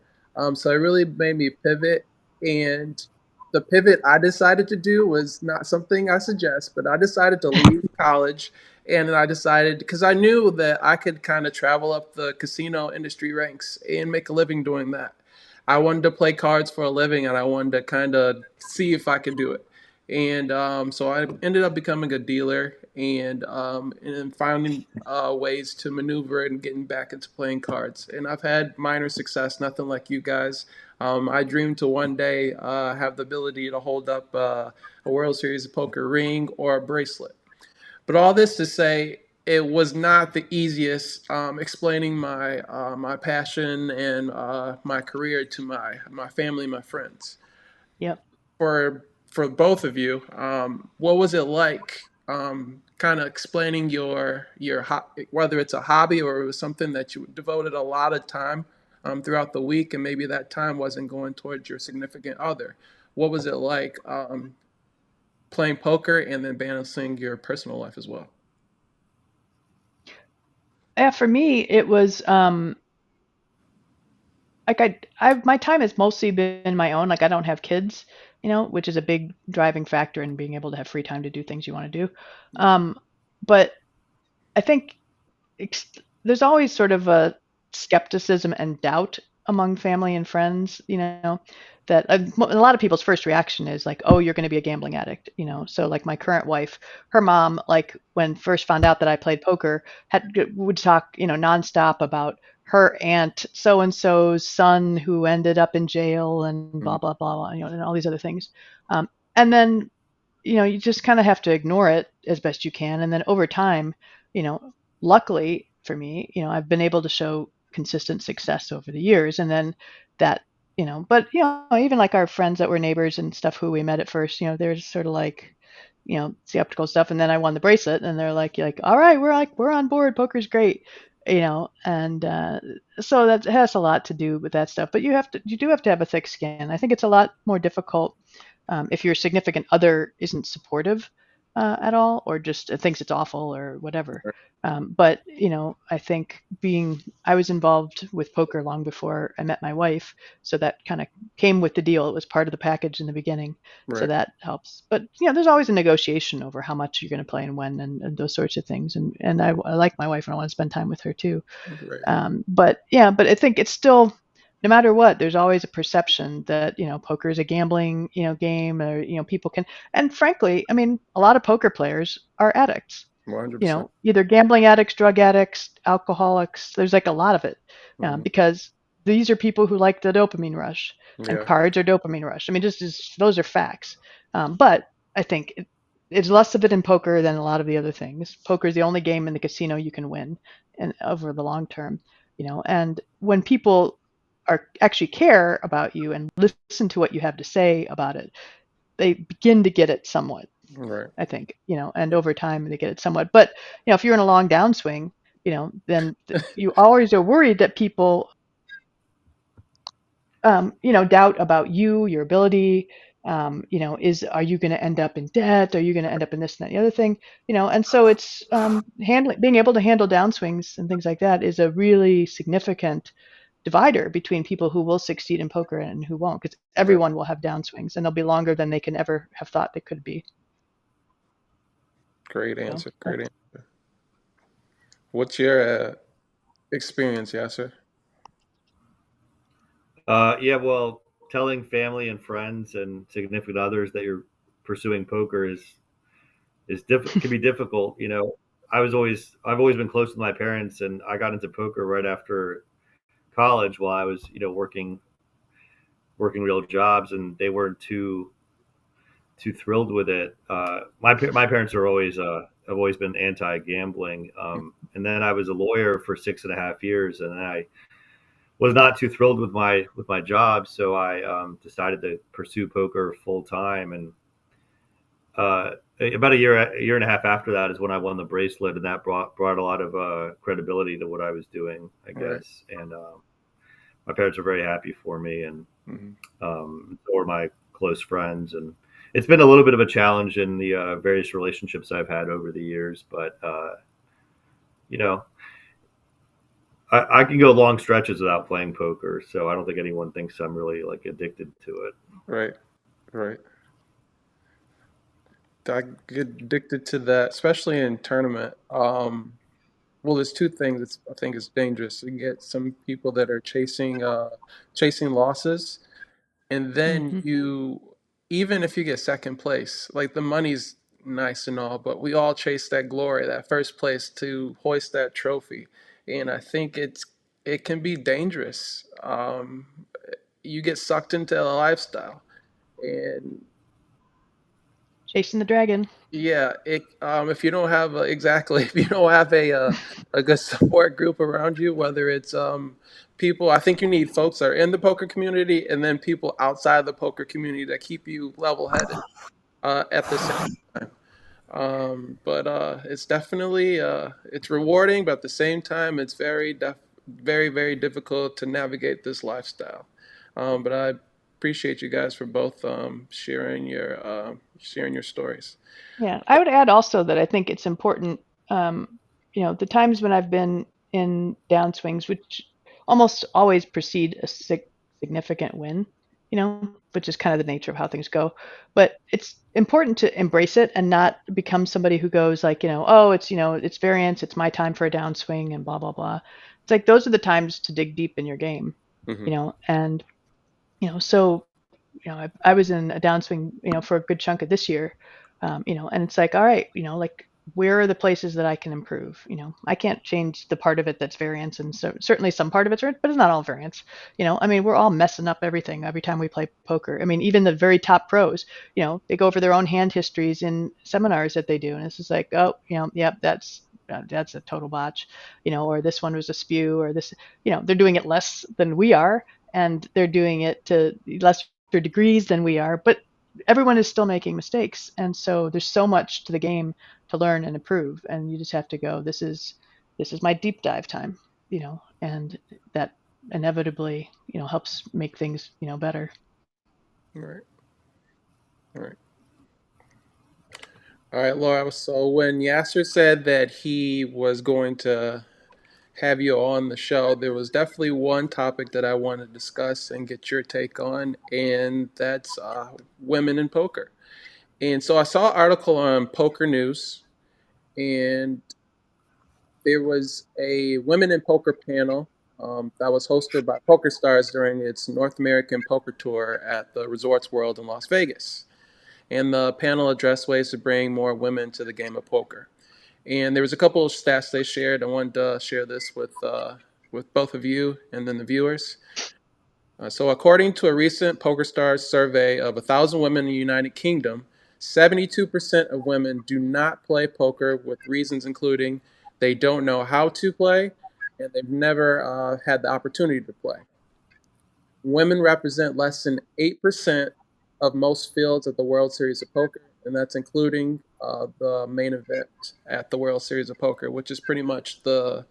So it really made me pivot. And the pivot I decided to do was not something I suggest, but I decided to leave college. And I decided because I knew that I could kind of travel up the casino industry ranks and make a living doing that. I wanted to play cards for a living and I wanted to kind of see if I could do it. And so I ended up becoming a dealer and finding ways to maneuver and getting back into playing cards. And I've had minor success, nothing like you guys. I dream to one day have the ability to hold up a World Series of Poker ring or a bracelet. But all this to say, it was not the easiest explaining my passion and my career to my family, my friends. yep. For both of you, what was it like? Kind of explaining whether it's a hobby or it was something that you devoted a lot of time throughout the week, and maybe that time wasn't going towards your significant other. What was it like playing poker and then balancing your personal life as well? Yeah, for me it was like my time has mostly been my own. Like I don't have kids, which is a big driving factor in being able to have free time to do things you want to do. Um, but I think ex- there's always sort of a skepticism and doubt among family and friends, that a lot of people's first reaction is like, oh, you're going to be a gambling addict, So like my current wife, her mom, like when first found out that I played poker, would talk, nonstop about her aunt so and so's son who ended up in jail and blah Mm, blah blah, and all these other things. And then you just kind of have to ignore it as best you can. And then over time, you know, luckily for me, I've been able to show consistent success over the years. And then that, but, even like our friends that were neighbors and stuff who we met at first, they're sort of like, skeptical stuff. And then I won the bracelet and they're like, all right, we're on board. Poker's great. And so that has a lot to do with that stuff. But you do have to have a thick skin. I think it's a lot more difficult if your significant other isn't supportive at all, or just thinks it's awful or whatever. But I think I was involved with poker long before I met my wife, so that kind of came with the deal. It was part of the package in the beginning, so Right. that helps. But there's always a negotiation over how much you're going to play and when, and those sorts of things. And I like my wife and I want to spend time with her too. Right. But I think it's still, no matter what, there's always a perception that poker is a gambling game, or people can. And frankly, I mean, a lot of poker players are addicts. 100%. Either gambling addicts, drug addicts, alcoholics. There's like a lot of it, Hmm. because these are people who like the dopamine rush, and Yeah. cards are dopamine rush. I mean, just those are facts. But I think it's less of it in poker than a lot of the other things. Poker is the only game in the casino you can win, and over the long term, And when people are actually care about you and listen to what you have to say about it, they begin to get it somewhat. Right. I think, and over time they get it somewhat. But if you're in a long downswing, then you always are worried that people, doubt about you, your ability. Are you going to end up in debt? Are you going to end up in this and that, and the other thing? And so it's being able to handle downswings and things like that is a really significant divider between people who will succeed in poker and who won't, because Right. everyone will have downswings and they'll be longer than they can ever have thought they could be. Great So answer. Great that's, answer. What's your experience, Yasser? Yeah, well, telling family and friends and significant others that you're pursuing poker can be difficult. I've always been close to my parents, and I got into poker right after college while I was working real jobs, and they weren't too thrilled with it. My parents are always have always been anti gambling, and then I was a lawyer for 6.5 years, and then I was not too thrilled with my job, so I decided to pursue poker full time. And about a year and a half after that is when I won the bracelet, and that brought a lot of credibility to what I was doing, I All right. guess. And my parents were very happy for me, and Hmm. so were my close friends. And it's been a little bit of a challenge in the various relationships I've had over the years, but you know, I can go long stretches without playing poker, so I don't think anyone thinks I'm really like addicted to it. Right. Right. I get addicted to that, especially in tournament. Well, there's two things that I think is dangerous. You get some people that are chasing losses, and then hmm even if you get second place, like the money's nice and all, but we all chase that glory, that first place to hoist that trophy, and I think it can be dangerous. You get sucked into a lifestyle, and chasing the dragon. yeah, if you don't have exactly, if you don't have a good support group around you, whether it's people, I think you need folks that are in the poker community, and then people outside the poker community that keep you level headed at the same time. But it's definitely it's rewarding, but at the same time, it's very difficult to navigate this lifestyle. But I appreciate you guys for both sharing your stories. Yeah, I would add also that I think it's important, the times when I've been in downswings, which almost always precede a significant win, which is kind of the nature of how things go. But it's important to embrace it and not become somebody who goes like, oh, it's variance, it's my time for a downswing and blah, blah, blah. It's like those are the times to dig deep in your game, Hmm. and, so I was in a downswing, for a good chunk of this year, and it's like, all right, like where are the places that I can improve? I can't change the part of it that's variance, and so certainly some part of it's variance, but it's not all variance. I mean, we're all messing up everything every time we play poker. I mean, even the very top pros, they go over their own hand histories in seminars that they do, and it's just like, oh, yep, that's a total botch, or this one was a spew, or this, they're doing it less than we are, and they're doing it to lesser degrees than we are, but everyone is still making mistakes, and so there's so much to the game to learn and improve, and you just have to go, this is my deep dive time, and that inevitably helps make things better. All right. All right. All right, Laura. So when Yasser said that he was going to have you on the show, there was definitely one topic that I want to discuss and get your take on, and that's women in poker. And so I saw an article on Poker News, and there was a women in poker panel that was hosted by Poker Stars during its North American Poker Tour at the Resorts World in Las Vegas. And the panel addressed ways to bring more women to the game of poker. And there was a couple of stats they shared. I wanted to share this with both of you and then the viewers. So, according to a recent PokerStars survey of 1,000 women in the United Kingdom, 72% of women do not play poker, with reasons including they don't know how to play and they've never had the opportunity to play. Women represent less than 8% of most fields at the World Series of Poker, and that's including the main event at the World Series of Poker, which is pretty much the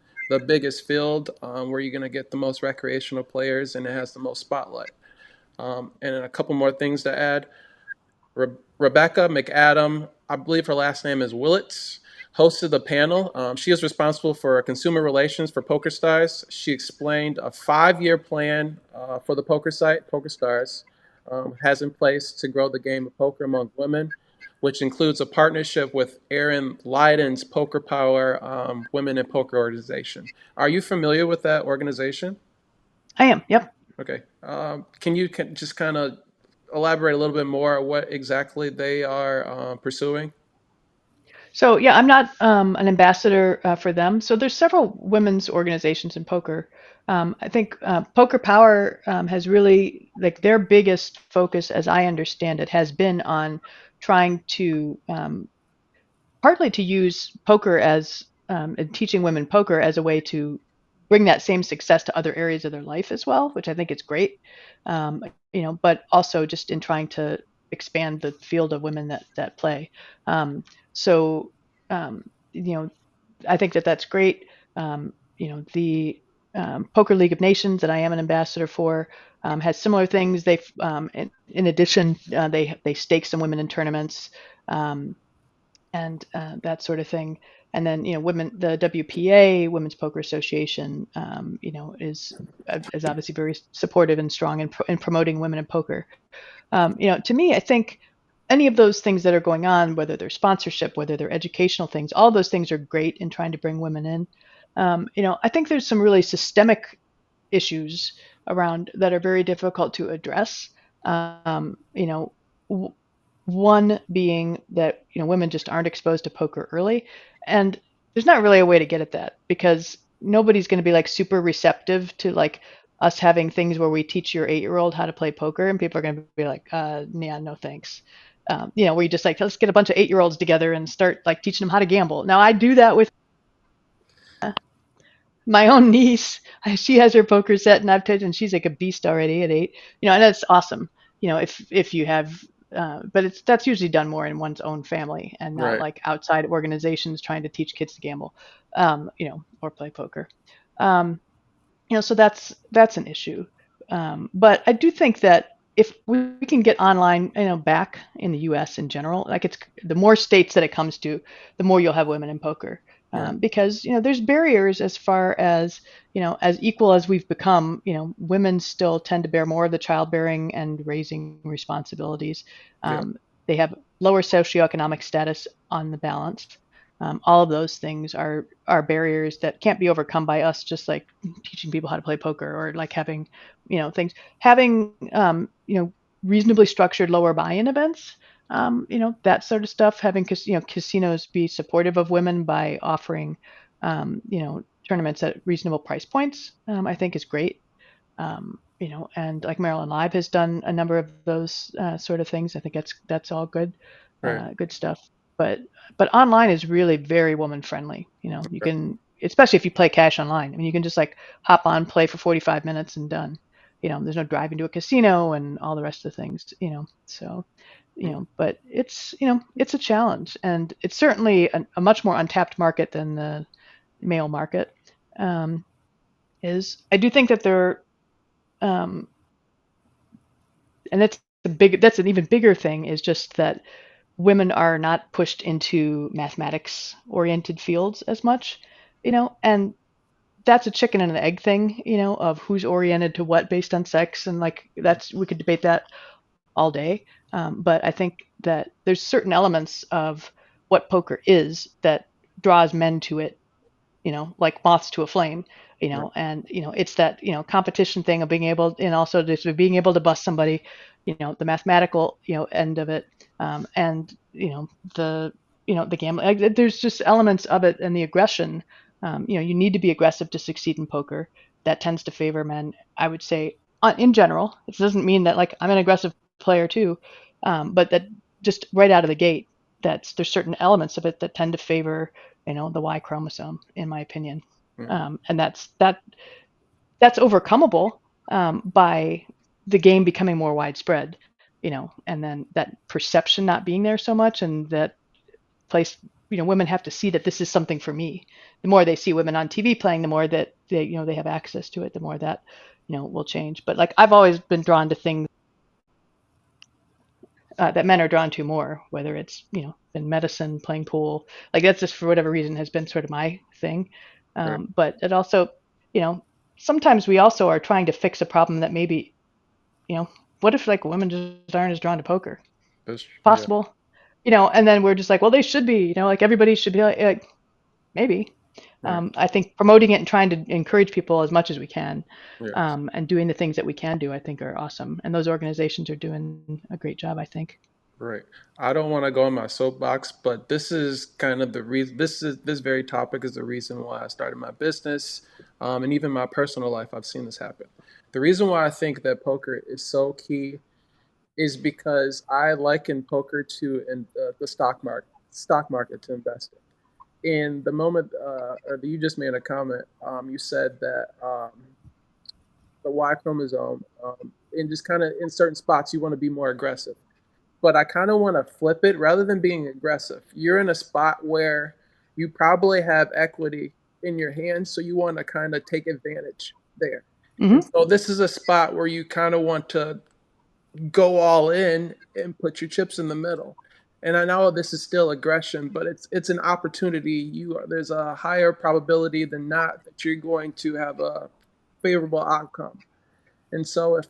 biggest field where you're going to get the most recreational players and it has the most spotlight. And a couple more things to add. Rebecca McAdam, I believe her last name is Willits, hosted the panel. She is responsible for consumer relations for PokerStars. She explained a 5-year plan for the poker site, PokerStars, has in place to grow the game of poker among women, which includes a partnership with Aaron Leiden's Poker Power Women in Poker organization. Are you familiar with that organization? I am. Yep. Okay. Can you just kind of elaborate a little bit more on what exactly they are pursuing? So yeah, I'm not an ambassador for them. So there's several women's organizations in poker. I think Poker Power has really, like, their biggest focus, as I understand it, has been on trying to partly to use poker as and teaching women poker as a way to bring that same success to other areas of their life as well, which I think is great. Um, but also just in trying to expand the field of women that play. Um, so um, you know, I think that's great. The Poker League of Nations that I am an ambassador for has similar things. In addition, they stake some women in tournaments. Um, and that sort of thing. And then, the WPA, Women's Poker Association, is obviously very supportive and strong in promoting women in poker. To me, I think any of those things that are going on, whether they're sponsorship, whether they're educational things, all those things are great in trying to bring women in. I think there's some really systemic issues around that are very difficult to address. W- One being that women just aren't exposed to poker early, and there's not really a way to get at that because nobody's going to be like super receptive to like us having things where we teach your 8-year-old how to play poker, and people are going to be like, yeah, no thanks. Where you just like, let's get a bunch of 8-year-olds together and start like teaching them how to gamble. Now I do that with my own niece. She has her poker set, and I've touched, and she's like a beast already at 8. And that's awesome. If you have, but that's usually done more in one's own family and not Right. like outside organizations trying to teach kids to gamble, or play poker. Um, so that's an issue. But I do think that if we can get online, back in the U.S. in general, like it's the more states that it comes to, the more you'll have women in poker. Right. Because there's barriers as far as as equal as we've become. Women still tend to bear more of the childbearing and raising responsibilities. Yep. Um, they have lower socioeconomic status on the balance. All of those things are barriers that can't be overcome by us just like teaching people how to play poker or like having things having reasonably structured lower buy-in events That sort of stuff. Having casinos be supportive of women by offering tournaments at reasonable price points, I think is great. And like Maryland Live has done a number of those sort of things. I think that's all good, Right. good stuff. But but online is really very woman friendly. You Okay. can, especially if you play cash online. I mean, you can just like hop on, play for 45 minutes, and done. There's no driving to a casino and all the rest of the things. So but it's a challenge, and it's certainly a much more untapped market than the male market. Um, is I do think that there um, and that's an even bigger thing, is just that women are not pushed into mathematics oriented fields as much, and that's a chicken and an egg thing, of who's oriented to what based on sex, and like that's we could debate that all day. But I think that there's certain elements of what poker is that draws men to it, like moths to a flame, Right. and it's that, competition thing of being able, and also just being able to bust somebody, the mathematical, end of it, and the gambling. Like, there's just elements of it, and the aggression. You need to be aggressive to succeed in poker. That tends to favor men, I would say, in general. It doesn't mean that like I'm an aggressive player too, but that just right out of the gate, there's certain elements of it that tend to favor the Y chromosome, in my opinion. Mm. And that's overcomeable by the game becoming more widespread, and then that perception not being there so much, and that place, women have to see that this is something for me. The more they see women on TV playing, the more that they have access to it, the more that will change. But like I've always been drawn to things that men are drawn to more, whether it's in medicine, playing pool, like that's just for whatever reason has been sort of my thing. Right. But it also, you know, sometimes we also are trying to fix a problem that maybe, you know, what if like women just aren't as drawn to poker? Yeah. Possible, and then we're just like, well, they should be, like everybody should be like maybe. Right. I think promoting it and trying to encourage people as much as we can, Yes. and doing the things that we can do, I think, are awesome. And those organizations are doing a great job, I think. Right. I don't want to go in my soapbox, but this is kind of the reason. This very topic is the reason why I started my business, and even my personal life. I've seen this happen. The reason why I think that poker is so key is because I liken poker to the stock market to investing. In the moment, or you just made a comment. You said that the Y chromosome, and just kind of in certain spots, you want to be more aggressive. But I kind of want to flip it rather than being aggressive. You're in a spot where you probably have equity in your hands, so you want to kind of take advantage there. And Hmm. so this is a spot where you kind of want to go all in and put your chips in the middle. And I know this is still aggression, but it's an opportunity. There's a higher probability than not that you're going to have a favorable outcome. And so if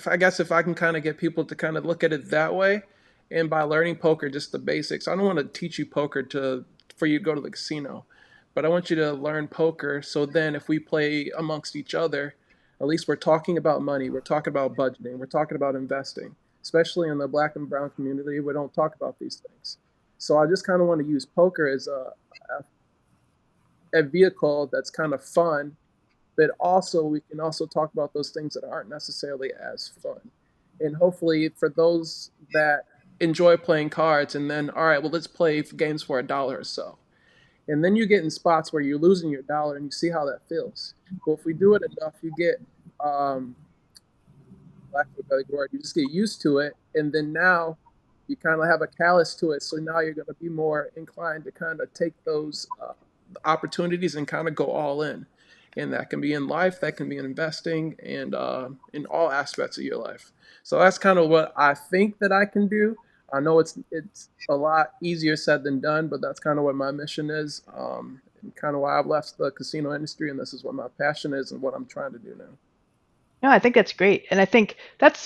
I guess if I can kind of get people to kind of look at it that way, and by learning poker, just the basics. I don't want to teach you poker to for you to go to the casino, but I want you to learn poker. So then, if we play amongst each other, at least we're talking about money, we're talking about budgeting, we're talking about investing. Especially in the Black and Brown community, we don't talk about these things. So I just kind of want to use poker as a vehicle that's kind of fun, but also we can also talk about those things that aren't necessarily as fun. And hopefully for those that enjoy playing cards and then all right, well let's play games for $1 or so. And then you get in spots where you're losing your dollar and you see how that feels. Well, if we do it enough, you get lack of a better word, you just get used to it, and then now you kind of have a callus to it. So now you're going to be more inclined to kind of take those opportunities and kind of go all in. And that can be in life, that can be in investing, and in all aspects of your life. So that's kind of what I think that I can do. I know it's a lot easier said than done, but that's kind of what my mission is, and kind of why I've left the casino industry, and this is what my passion is and what I'm trying to do now. No, I think that's great, and I think that's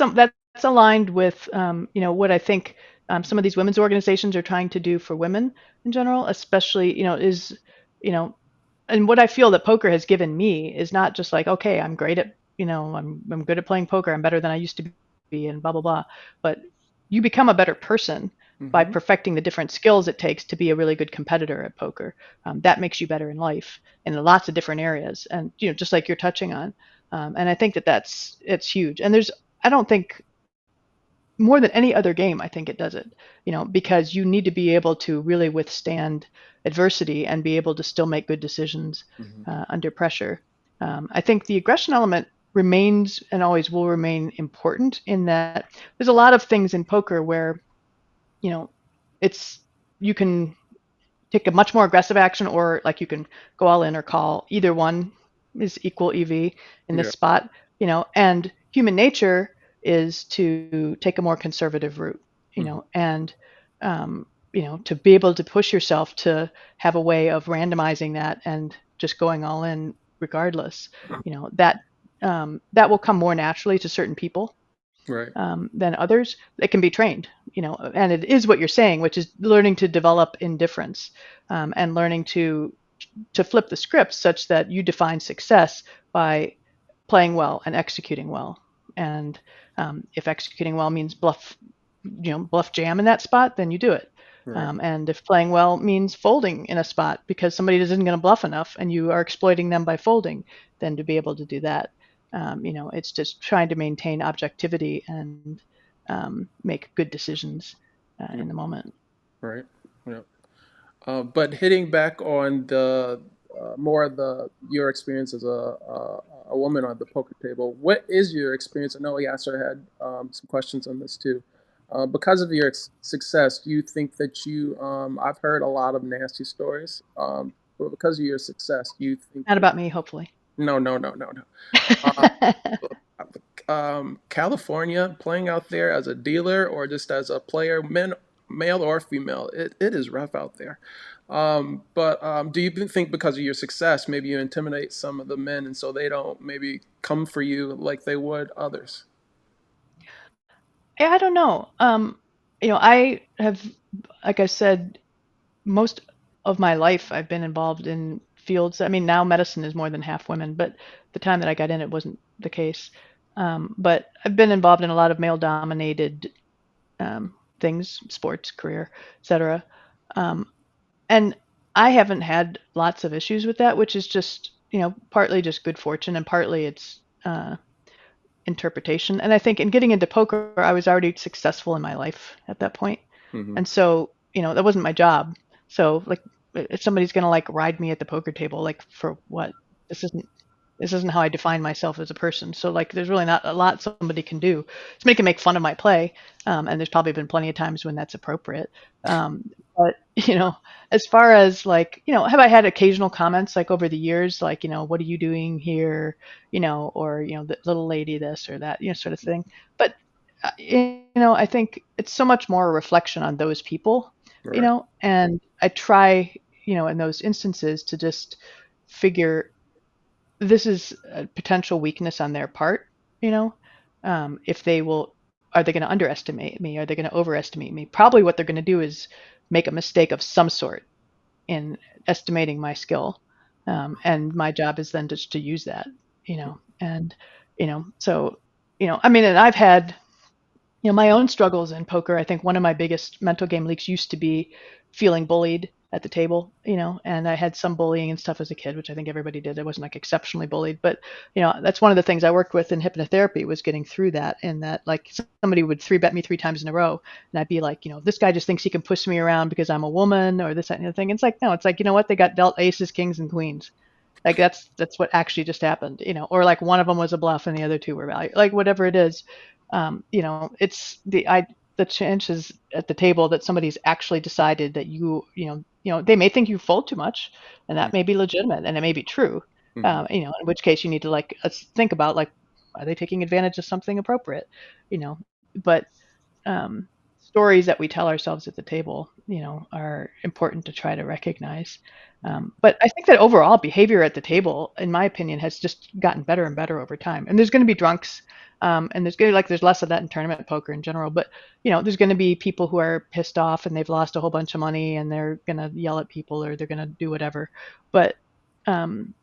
aligned with what I think some of these women's organizations are trying to do for women in general, especially is you know and what I feel that poker has given me is not just like, okay, I'm great at I'm good at playing poker, I'm better than I used to be, and blah blah blah, but you become a better person by Mm-hmm. perfecting the different skills it takes to be a really good competitor at poker. That makes you better in life in lots of different areas, and just like you're touching on. And I think that it's huge. And I don't think more than any other game, I think it does it, because you need to be able to really withstand adversity and be able to still make good decisions Mm-hmm. under pressure. I think the aggression element remains and always will remain important in that there's a lot of things in poker where, you know, it's, you can take a much more aggressive action, or like you can go all in or call. Either one is equal EV in this Yeah. spot, and human nature is to take a more conservative route, Mm-hmm. and to be able to push yourself to have a way of randomizing that and just going all in regardless, that will come more naturally to certain people Right. than others. It can be trained, and it is what you're saying, which is learning to develop indifference, and learning to flip the script such that you define success by playing well and executing well. And if executing well means bluff jam in that spot, then you do it. Right. And if playing well means folding in a spot because somebody isn't going to bluff enough and you are exploiting them by folding, then to be able to do that. It's just trying to maintain objectivity and make good decisions Yeah. in the moment. Right. Yeah. But hitting back on the more of the your experience as a woman on the poker table, what is your experience? I know Yasser had some questions on this too. Because of your success, do you think that I've heard a lot of nasty stories. But because of your success, do you think Not that? about me, hopefully. No, no, no, no, no. Uh, California, playing out there as a dealer or just as a player, male or female, it is rough out there. But do you think because of your success, maybe you intimidate some of the men, and so they don't maybe come for you like they would others? Yeah, I don't know. I have, like I said, most of my life I've been involved in fields. I mean, now medicine is more than half women, but the time that I got in, it wasn't the case. But I've been involved in a lot of male-dominated things, sports, career, etc. Um, and I haven't had lots of issues with that, which is just, partly just good fortune and partly it's interpretation. And I think in getting into poker, I was already successful in my life at that point. Hmm. And so, that wasn't my job. So like if somebody's going to like ride me at the poker table, like for what? This isn't this isn't how I define myself as a person. So like there's really not a lot somebody can do. Somebody can make fun of my play. And there's probably been plenty of times when that's appropriate. But as far as like, have I had occasional comments like over the years, like, what are you doing here? Or, the little lady this or that, sort of thing. But, I think it's so much more a reflection on those people, Right. and I try, in those instances to just figure this is a potential weakness on their part, you know, if they will, are they going to underestimate me? Are they going to overestimate me? Probably what they're going to do is make a mistake of some sort in estimating my skill. And my job is then just to use that, and, so, I mean, and I've had, my own struggles in poker. I think one of my biggest mental game leaks used to be feeling bullied at the table, and I had some bullying and stuff as a kid, which I think everybody did. I wasn't like exceptionally bullied, but that's one of the things I worked with in hypnotherapy was getting through that. And that like somebody would three bet me 3 times in a row, and I'd be like, this guy just thinks he can push me around because I'm a woman or this, that, and the other thing. And it's like, no, it's like, you know what? They got dealt aces, kings, and queens. Like that's what actually just happened, or like one of them was a bluff and the other two were value, like whatever it is. It's the chances at the table that somebody's actually decided that they may think you fold too much, and that may be legitimate and it may be true. Mm-hmm. In which case you need to like think about like, are they taking advantage of something appropriate, but stories that we tell ourselves at the table, are important to try to recognize. But I think that overall behavior at the table, in my opinion, has just gotten better and better over time. And there's going to be drunks, and there's less of that in tournament poker in general. But there's going to be people who are pissed off and they've lost a whole bunch of money and they're going to yell at people or they're going to do whatever. But um,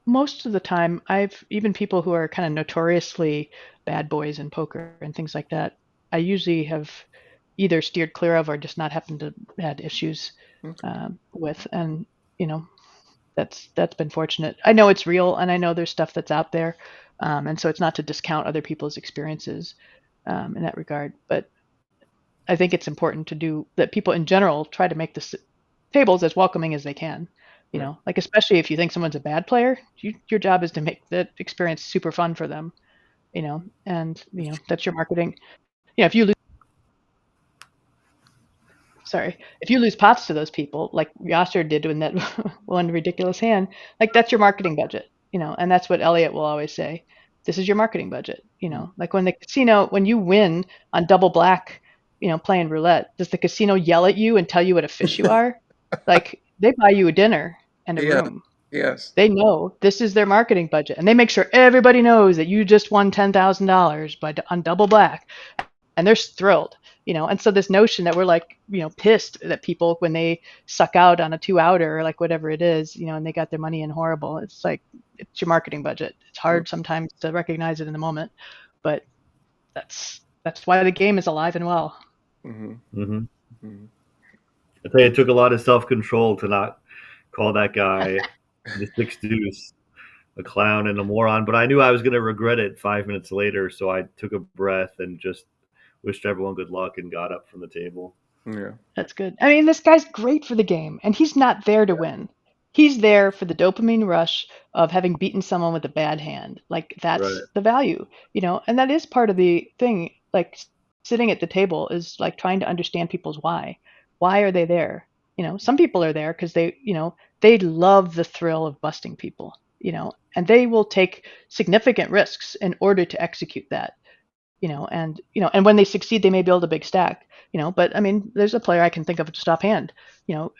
most of the time, I've even people who are kind of notoriously bad boys in poker and things like that. I usually have either steered clear of or just not happened to had issues Okay. with. And you know, that's been fortunate. I know it's real, and I know there's stuff that's out there, and so it's not to discount other people's experiences in that regard. But I think it's important to do that. People in general try to make the tables as welcoming as they can. You Right. know, like especially if you think someone's a bad player, your job is to make that experience super fun for them. You know, and you know that's your marketing. You know, if you lose pots to those people, like Yasser did in that one ridiculous hand, like that's your marketing budget, you know, and that's what Elliot will always say. This is your marketing budget, you Mm. know, like when the casino, when you win on double black, you know, playing roulette, does the casino yell at you and tell you what a fish you are? Like they buy you a dinner and a Yeah. room. Yes. They know this is their marketing budget, and they make sure everybody knows that you just won $10,000 on double black, and they're thrilled, you know. And so this notion that we're like, you know, pissed that people when they suck out on a 2-outer or like whatever it is, you know, and they got their money in horrible, it's like it's your marketing budget. It's Mm. hard sometimes to recognize it in the moment, but that's why the game is alive and well. Mm-hmm. Mm-hmm. Mm-hmm. I tell you, it took a lot of self control to not call that guy the six deuce a clown and a moron. But I knew I was going to regret it 5 minutes later, so I took a breath and just wished everyone good luck and got up from the table. Yeah. That's good. I mean, this guy's great for the game, and he's not there to win. He's there for the dopamine rush of having beaten someone with a bad hand. Like Right. that's the value, you know, and that is part of the thing. Like sitting at the table is like trying to understand people's why. Why are they there? You know, some people are there because they, you know, they love the thrill of busting people, you know, and they will take significant risks in order to execute that, you know, and when they succeed, they may build a big stack, you know. But I mean, there's a player I can think of just offhand, you know,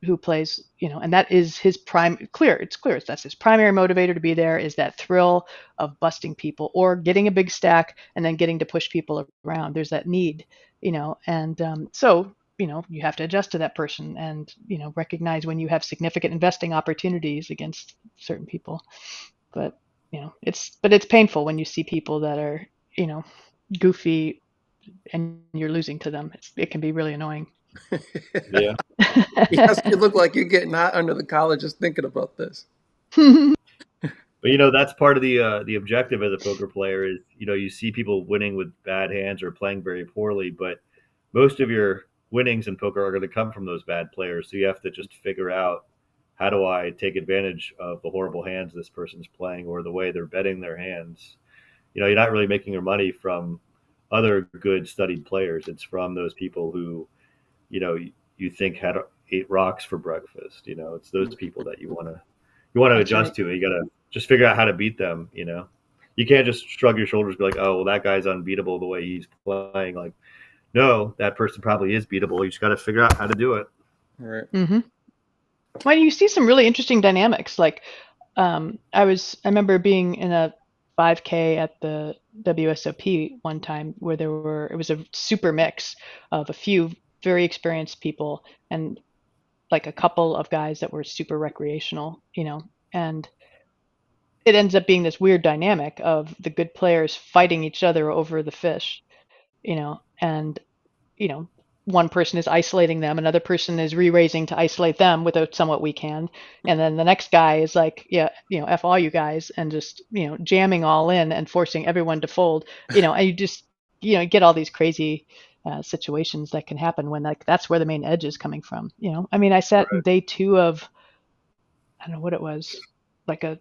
who plays, you know, and that is his prime. Clear, it's clear. That's his primary motivator to be there is that thrill of busting people or getting a big stack and then getting to push people around. There's that need, you know, and so you know you have to adjust to that person and you know recognize when you have significant investing opportunities against certain people. But you know, it's painful when you see people that are, you know, goofy and you're losing to them. It can be really annoying. Yeah. Yes, you look like you're getting hot under the collar just thinking about this. But that's part of the objective as a poker player is you see people winning with bad hands or playing very poorly, but most of your winnings in poker are going to come from those bad players. So you have to just figure out how do I take advantage of the horrible hands this person's playing or the way they're betting their hands. You're not really making your money from other good studied players. It's from those people who you think had 8 rocks for breakfast. It's those people that you want to That's right. adjust to. You got to just figure out how to beat them. You can't just shrug your shoulders and be like, oh, well, that guy's unbeatable the way he's playing. Like, no, that person probably is beatable. You just got to figure out how to do it. Right. Mm-hmm. Well, you see some really interesting dynamics. Like, I remember being in a 5K at the WSOP one time where it was a super mix of a few very experienced people and like a couple of guys that were super recreational, you know, and it ends up being this weird dynamic of the good players fighting each other over the fish, you know, and you know, one person is isolating them, another person is re-raising to isolate them with a somewhat weak hand, and then the next guy is like, yeah, you know, F all you guys, and just, you know, jamming all in and forcing everyone to fold, you know, and you just, you know, get all these crazy situations that can happen when like that's where the main edge is coming from, you know. I mean, I sat in Right. day 2 of, I don't know what it was, like a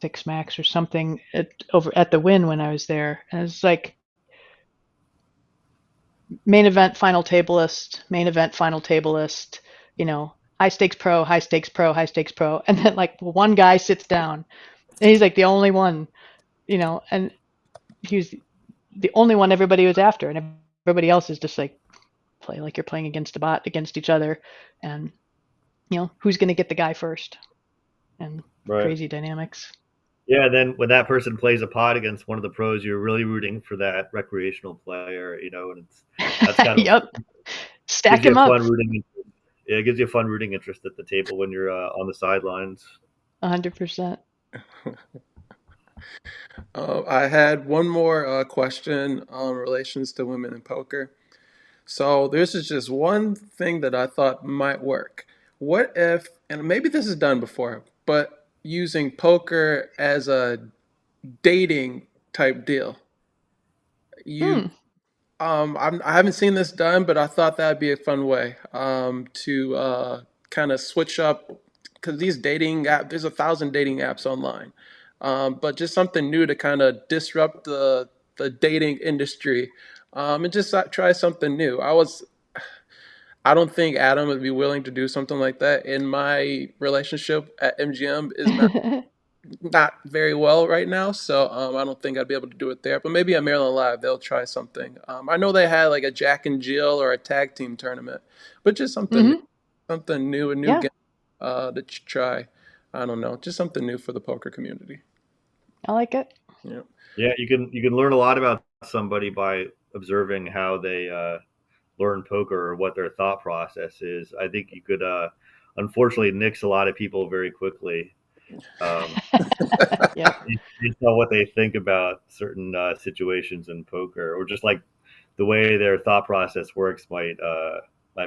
6 max or something over at the Wynn when I was there, and it's like main event final table list, main event final table list, you know, high stakes pro, high stakes pro, high stakes pro, and then like one guy sits down and he's like the only one, you know, and he was the only one everybody was after, and everybody else is just like play like you're playing against a bot against each other, and you know who's going to get the guy first, and Right. crazy dynamics. Yeah. And then when that person plays a pot against one of the pros, you're really rooting for that recreational player, and that's kind of Yep, gives stack you a him up. fun rooting. Yeah, it gives you a fun rooting interest at the table when you're on the sidelines. 100%. I had one more question on relations to women in poker. So this is just one thing that I thought might work. What if, and maybe this is done before, but using poker as a dating type deal. You, Hmm. I haven't seen this done, but I thought that'd be a fun way to kind of switch up because these dating app, there's 1,000 dating apps online, but just something new to kind of disrupt the dating industry, and just try something new. I don't think Adam would be willing to do something like that. In my relationship at MGM is not very well right now, so I don't think I'd be able to do it there. But maybe at Maryland Live, they'll try something. I know they had like a Jack and Jill or a tag team tournament, but just Hmm. something new, a new Yeah, game to try. I don't know, just something new for the poker community. I like it. Yeah, Yeah, you can learn a lot about somebody by observing how they learn poker or what their thought process is. I think you could unfortunately nix a lot of people very quickly. Um, Yep. based on what they think about certain situations in poker, or just like the way their thought process works might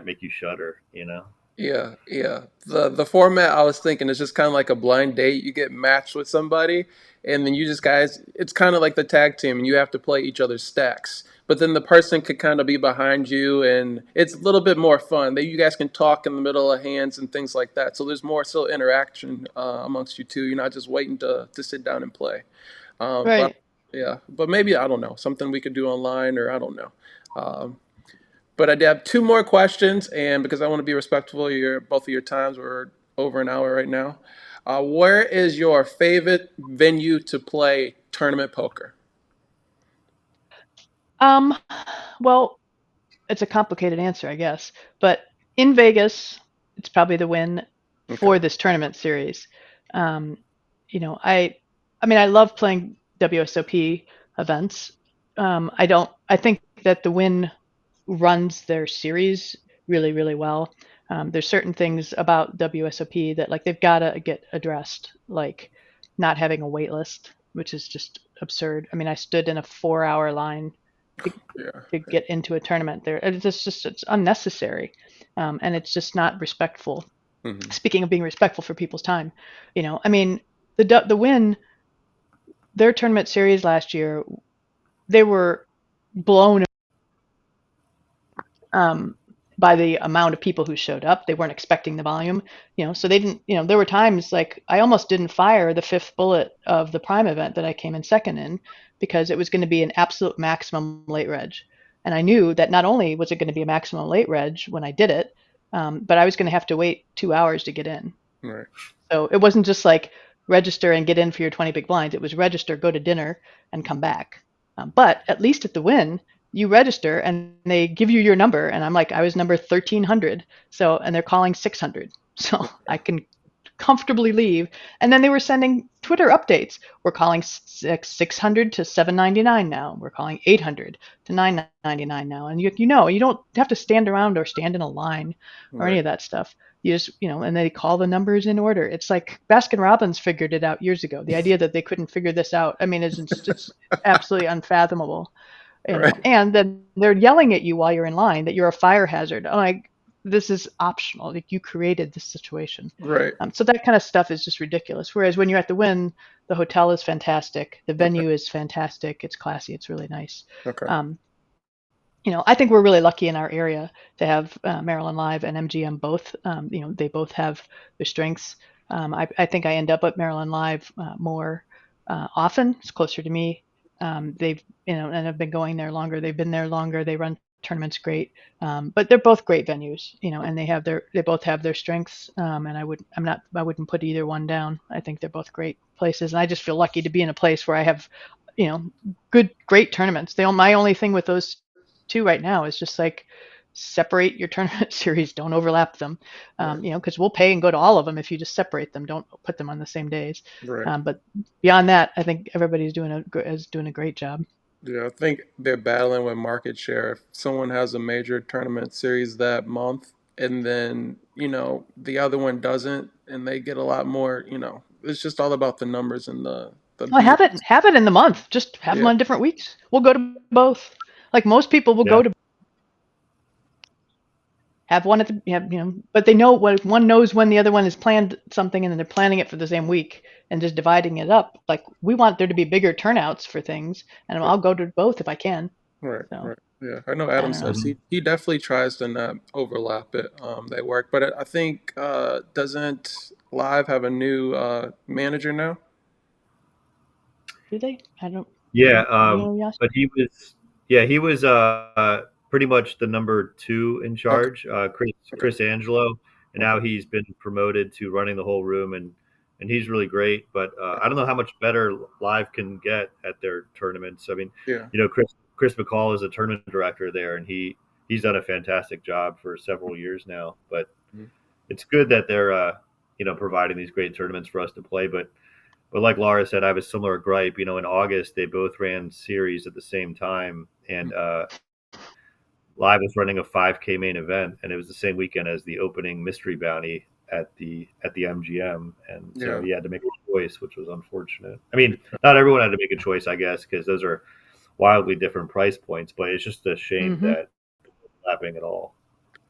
make you shudder. You know. yeah, yeah. The format I was thinking is just kind of like a blind date. You get matched with somebody, and then you just guys. It's kind of like the tag team, and you have to play each other's stacks. But then the person could kind of be behind you, and it's a little bit more fun. That you guys can talk in the middle of hands and things like that. So there's more still interaction amongst you two. You're not just waiting to sit down and play. But Right. yeah, but maybe I don't know something we could do online, or I don't know. Um, but I did have two more questions, and because I want to be respectful of both of your times, we're over an hour right now. Where is your favorite venue to play tournament poker? Um, well, it's a complicated answer, I guess. But in Vegas, it's probably the Wynn Okay. for this tournament series. Um, I mean, I love playing WSOP events. I don't. I think that the Wynn runs their series really, really well. There's certain things about WSOP that like they've got to get addressed, like not having a wait list, which is just absurd. I mean, I stood in a 4-hour line to, Yeah. to get into a tournament there. It's unnecessary, and it's just not respectful. Hmm. Speaking of being respectful for people's time, I mean, the Win their tournament series last year, they were blown um, by the amount of people who showed up. They weren't expecting the volume, so they didn't. There were times like I almost didn't fire the fifth bullet of the Prime event that I came in second in because it was going to be an absolute maximum late reg, and I knew that not only was it going to be a maximum late reg when I did it, but I was going to have to wait 2 hours to get in. Right. So it wasn't just like register and get in for your 20 big blinds. It was register, go to dinner, and come back. But at least at the Win, you register and they give you your number. And I'm like, I was number 1300. So, and they're calling 600. So I can comfortably leave. And then they were sending Twitter updates. We're calling 600 to 799 now. We're calling 800 to 999 now. And you don't have to stand around or stand in a line or any Right. of that stuff. You just, and they call the numbers in order. It's like Baskin Robbins figured it out years ago. The idea that they couldn't figure this out, I mean, it's absolutely unfathomable. Right. And then they're yelling at you while you're in line that you're a fire hazard. I'm like, this is optional. Like you created this situation. Right. So that kind of stuff is just ridiculous. Whereas when you're at the Win, the hotel is fantastic, the Okay. venue is fantastic, it's classy, it's really nice. Okay. Um, I think we're really lucky in our area to have Maryland Live and MGM both. They both have their strengths. I think I end up at Maryland Live more often. It's closer to me. They've, and I've been going there longer. They've been there longer. They run tournaments great. But they're both great venues, and they both have their strengths. And I wouldn't put either one down. I think they're both great places. And I just feel lucky to be in a place where I have, you know, great tournaments. My only thing with those two right now is just like separate your tournament series, don't overlap them. Right. Because we'll pay and go to all of them if you just separate them, don't put them on the same days. Right. But beyond that, I think everybody's doing a great job. Yeah, I think they're battling with market share. If someone has a major tournament series that month and then, the other one doesn't and they get a lot more, it's just all about the numbers and the Well, view. have it in the month. Just have them Yeah. on different weeks. We'll go to both. Like most people will Yeah. go to have one at the but they know what one knows when the other one has planned something, and then they're planning it for the same week and just dividing it up. Like we want there to be bigger turnouts for things, and I'll go to both if I can. Right, So right. Yeah, I know I Adam don't know. says he definitely tries to not overlap it. They work, but I think doesn't Live have a new manager now? Do they? I don't. Yeah, You know, Yash? but he was pretty much the number two in Okay, charge, okay, Chris Angelo, and now okay. he's been promoted to running the whole room, and he's really great. But I don't know how much better Live can get at their tournaments. I mean, Yeah. Chris McCall is a tournament director there, and he's done a fantastic job for several years now. But Mhm. it's good that they're providing these great tournaments for us to play. But like Laura said, I have a similar gripe. In August they both ran series at the same time, and Live was running a 5K main event, and it was the same weekend as the opening mystery bounty at the MGM, and so Yeah. he had to make a choice, which was unfortunate. I mean, not everyone had to make a choice, I guess, because those are wildly different price points. But it's just a shame Mm-hmm. that lapping at all.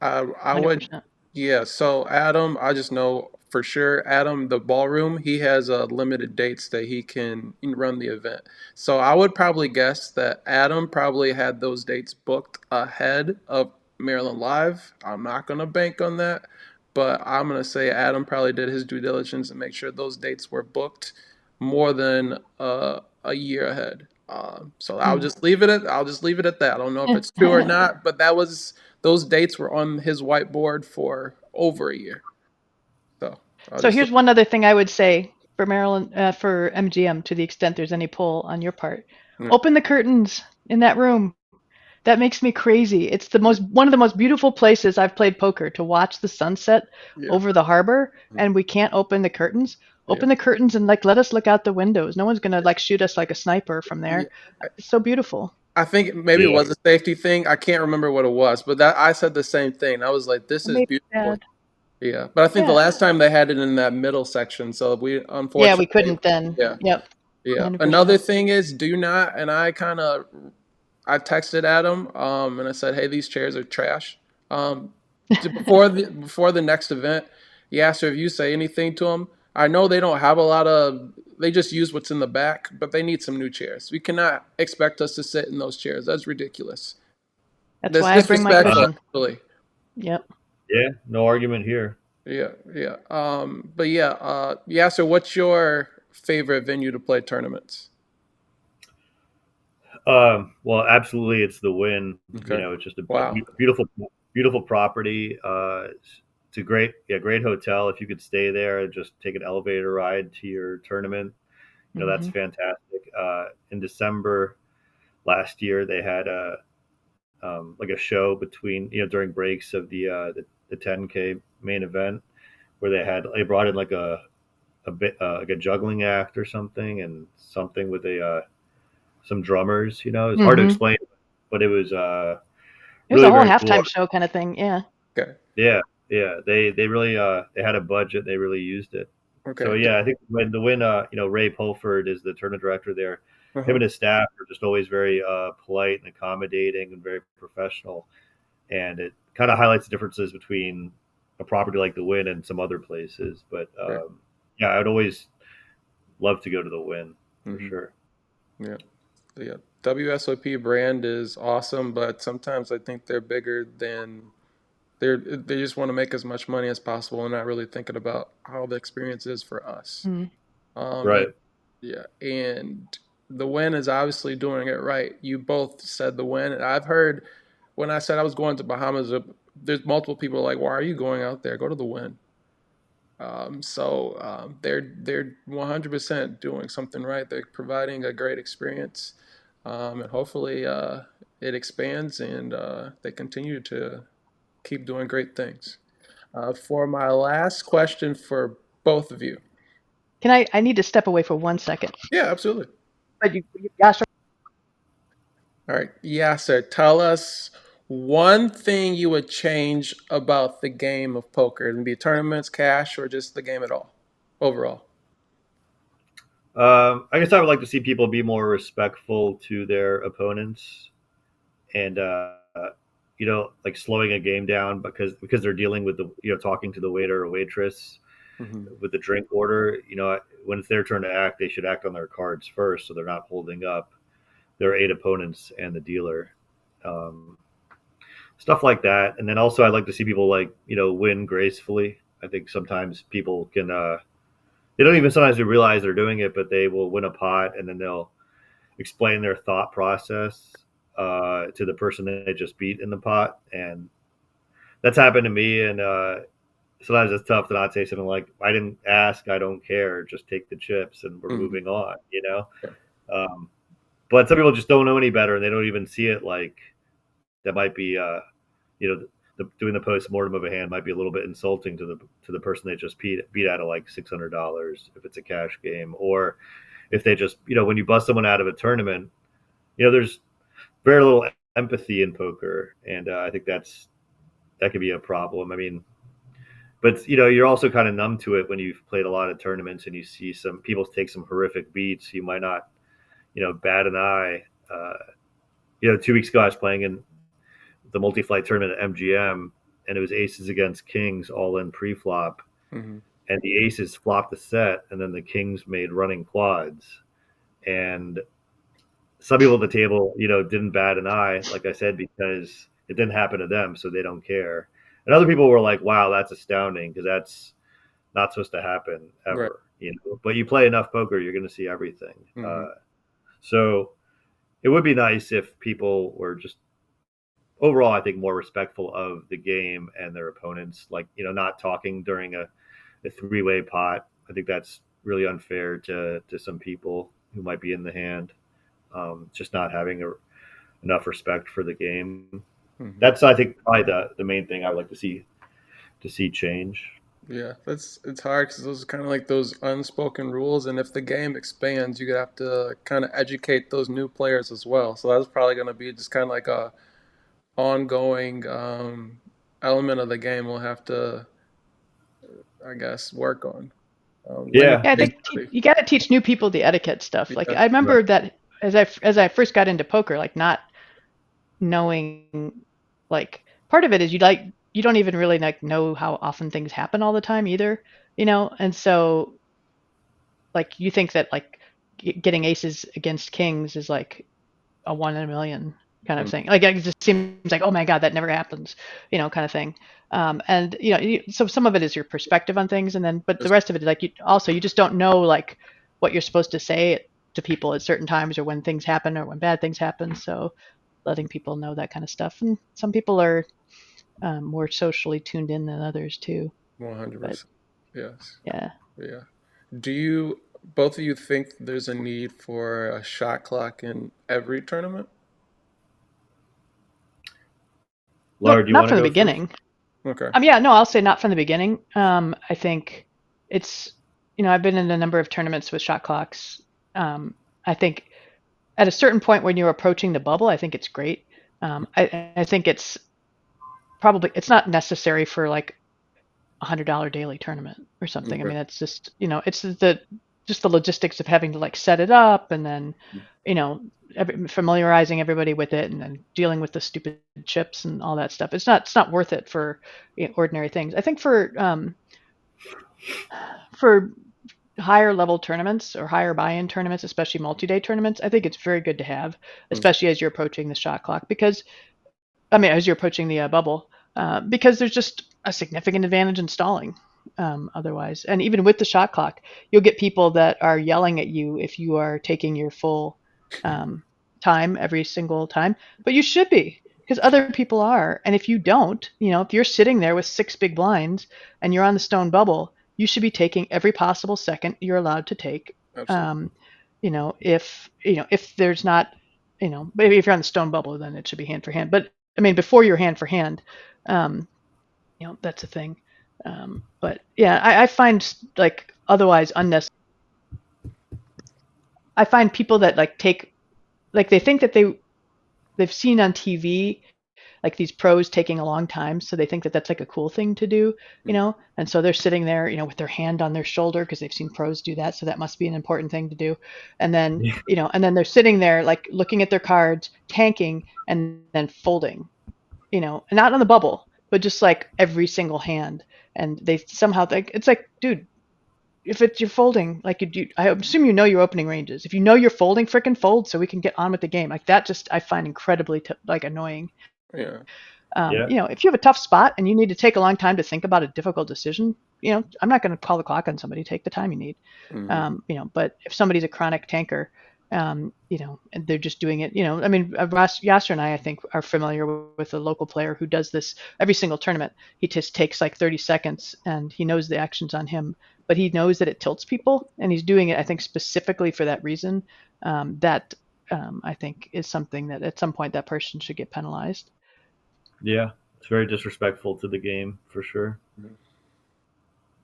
I would, 100%. yeah. So Adam, I just know for sure, Adam, the ballroom, he has limited dates that he can run the event. So I would probably guess that Adam probably had those dates booked ahead of Maryland Live. I'm not gonna bank on that, but I'm gonna say Adam probably did his due diligence and make sure those dates were booked more than a year ahead. So Mm. I'll just leave it at that. I don't know if it's true or not, but those dates were on his whiteboard for over a year. So I'll So just here's one other thing I would say for Maryland, for MGM, to the extent there's any pull on your part. yeah, Open the curtains in that room. That makes me crazy. It's the most one of the most beautiful places I've played poker to watch the sunset yeah, over the harbor, mm, and we can't open the curtains. yeah, Open the curtains and like let us look out the windows. No one's gonna like shoot us like a sniper from yeah. there. It's so beautiful. I think maybe it Yeah, was a safety thing. I can't remember what it was, but that I said the same thing. I was like, "This is Maybe beautiful." Dad. Yeah, but I think the Yeah. last time they had it in that middle section, so we Yeah, we unfortunately, couldn't then. yeah, Yep. yeah. Another 100%. thing is, do not, and I texted Adam, and I said, "Hey, these chairs are trash." Um, before the next event, he asked her if you say anything to him. I know they don't have a lot of. They just use what's in the back, but they need some new chairs. We cannot expect us to sit in those chairs. That's ridiculous. That's That's why I bring my uh, disrespectful, cushion. actually. Yep. yeah, no argument here. Yeah, yeah. But yeah, Yasser, what's your favorite venue to play tournaments? Well, absolutely, it's the Wynn. Okay. It's just a Wow. beautiful, beautiful property. It's a great hotel. If you could stay there, just take an elevator ride to your tournament. That's Hmm. fantastic. In December last year, they had like a show between during breaks of the 10K main event where they brought in like a bit like a juggling act or something and something with a some drummers. It's hard to Hmm. explain, but it was It was a really whole very cool. halftime show kind of thing. Yeah. Okay. Yeah, yeah. They really they had a budget. They really used it. So Okay. yeah, I think when the win, Ray Pulford is the tournament director there. Him Uh-huh. and his staff are just always very polite and accommodating and very professional. And it kind of highlights the differences between a property like the Win and some other places. But Okay. yeah, I'd always love to go to the Win for Hmm. sure. Yeah. Yeah. WSOP brand is awesome, but sometimes I think they're bigger than they just want to make as much money as possible and not really thinking about how the experience is for us. Mm. And Right. yeah, and the Win is obviously doing it right. You both said the Win, and I've heard when I said I was going to Bahamas, there's multiple people like, "Why are you going out there? Go to the Win." They're 100% doing something right. They're providing a great experience, and hopefully it expands and they continue to keep doing great things. For my last question for both of you. Can I need to step away for 1 second. Yeah, absolutely. But gosh, All right. Yeah, sir. Tell us one thing you would change about the game of poker. It can be tournaments, cash, or just the game at all, overall. I guess I would like to see people be more respectful to their opponents and like slowing a game down because they're dealing with talking to the waiter or waitress Mm-hmm. with the drink order. When it's their turn to act, they should act on their cards first, so they're not holding up their 8 opponents and the dealer. Um, Stuff like that. And then also, I like to see people win gracefully. I think sometimes people can they don't even sometimes realize they're doing it, but they will win a pot and then they'll explain their thought process to the person that they just beat in the pot, and that's happened to me. And sometimes it's tough to not say something like, "I didn't ask, I don't care, just take the chips and we're Mm-hmm. moving on." Yeah. But some people just don't know any better, and they don't even see it like that might be doing the post mortem of a hand might be a little bit insulting to the person they just beat out of like $600 if it's a cash game, or if they just when you bust someone out of a tournament, there's very little empathy in poker, and I think that could be a problem. I mean, but you're also kind of numb to it when you've played a lot of tournaments and you see some people take some horrific beats. You might not bat an eye. 2 weeks ago I was playing in the multi-flight tournament at MGM, and it was aces against kings all in pre-flop, Mm-hmm. and the aces flopped the set, and then the kings made running quads, and some people at the table didn't bat an eye, like I said, because it didn't happen to them, so they don't care. And other people were like, wow, that's astounding, because that's not supposed to happen ever. Right. But you play enough poker, you're going to see everything. Mm-hmm. So it would be nice if people were just overall, I think, more respectful of the game and their opponents, like not talking during a three-way pot. I think that's really unfair to some people who might be in the hand, just not having enough respect for the game. Mm-hmm. That's, I think, probably the main thing I would like to see change. Yeah, it's hard because those are kind of like those unspoken rules, and if the game expands, you have to kind of educate those new players as well. So that's probably going to be just kind of like a ongoing element of the game we'll have to, I guess, work on. Yeah, Yeah, I think Exactly. you got to teach new people the etiquette stuff. Like Yeah. I remember right. that as I first got into poker, like not knowing, like part of it is you don't even really like know how often things happen all the time either, and so like you think that like getting aces against kings is like a 1 in a million kind of Mm. thing. Like it just seems like, oh my god, that never happens, kind of thing. And so some of it is your perspective on things, and then but the Just- rest of it is like you just don't know like what you're supposed to say to people at certain times, or when things happen, or when bad things happen. So letting people know that kind of stuff, and some people are more socially tuned in than others too. But 100%. Yes. yeah, Yeah. Do you both of you think there's a need for a shot clock in every tournament? Laura, do you not want to from the go first? beginning. Okay. Yeah, no, I'll say not from the beginning. I think it's, I've been in a number of tournaments with shot clocks. I think at a certain point when you're approaching the bubble, I think it's great. I think it's not necessary for like $100 daily tournament or something. I Okay. mean, it's just, it's just the logistics of having to like set it up, and then, familiarizing everybody with it, and then dealing with the stupid chips and all that stuff. It's not worth it for ordinary things. I think for higher level tournaments or higher buy-in tournaments, especially multi-day tournaments, I think it's very good to have, Mm. especially as you're approaching the shot clock, because as you're approaching the bubble, because there's just a significant advantage in stalling otherwise. And even with the shot clock, you'll get people that are yelling at you if you are taking your full time every single time, but you should be, because other people are. And if you don't, if you're sitting there with 6 big blinds and you're on the stone bubble, you should be taking every possible second you're allowed to take. Absolutely. If there's not, maybe if you're on the stone bubble, then it should be hand for hand. But I mean, before you're hand for hand, that's a thing. But yeah, I find like otherwise unnecessary. I find people that like they think that they've seen on TV like these pros taking a long time, so they think that that's like a cool thing to do, Mm. and so they're sitting there, with their hand on their shoulder because they've seen pros do that, so that must be an important thing to do, and then Yeah. and then they're sitting there like looking at their cards, tanking, and then folding, not on the bubble, but just like every single hand. And they somehow think it's like, dude, if it's you're folding, like you do, I assume you know your opening ranges. If you know you're folding, frickin' fold so we can get on with the game. Like that, just I find incredibly like annoying. Yeah. Yeah. If you have a tough spot and you need to take a long time to think about a difficult decision, I'm not going to call the clock on somebody. Take the time you need. Mm-hmm. But if somebody's a chronic tanker, and they're just doing it, I mean, Yasser and I think, are familiar with a local player who does this every single tournament. He just takes like 30 seconds and he knows the actions on him, but he knows that it tilts people, and he's doing it, I think, specifically for that reason. That I think is something that at some point that person should get penalized. Yeah. It's very disrespectful to the game for sure.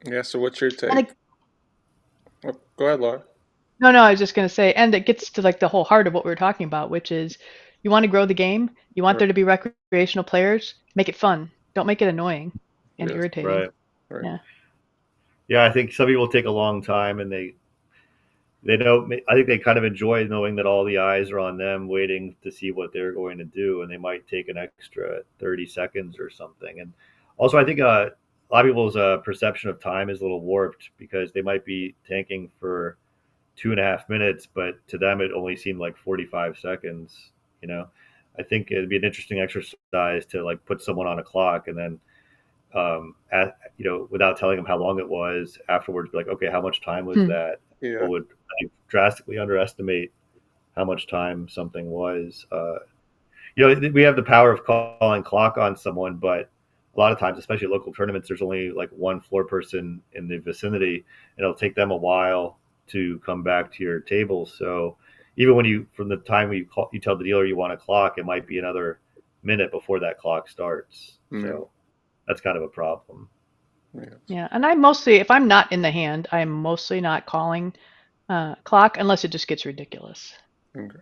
Yeah. So what's your And take? Oh, go ahead, Laura. No, I was just going to say, and it gets to like the whole heart of what we were talking about, which is you want to grow the game, you want Right. there to be recreational players, make it fun. Don't make it annoying and Yes. irritating. Right. Right. Yeah. Yeah, I think some people take a long time, and they know. I think they kind of enjoy knowing that all the eyes are on them, waiting to see what they're going to do, and they might take an extra 30 seconds or something. And also, I think a lot of people's perception of time is a little warped because they might be tanking for 2.5 minutes, but to them it only seemed like 45 seconds. You know, I think it'd be an interesting exercise to like put someone on a clock and then without telling them how long it was afterwards, be like, okay, how much time was Hmm. that? Yeah. People would like, drastically underestimate how much time something was. We have the power of calling clock on someone, but a lot of times, especially at local tournaments, there's only like one floor person in the vicinity, and it'll take them a while to come back to your table. So even from the time you tell the dealer you want a clock, it might be another minute before that clock starts. Yeah. So that's kind of a problem. Yes. Yeah. And if I'm not in the hand, I'm mostly not calling clock unless it just gets ridiculous. Okay.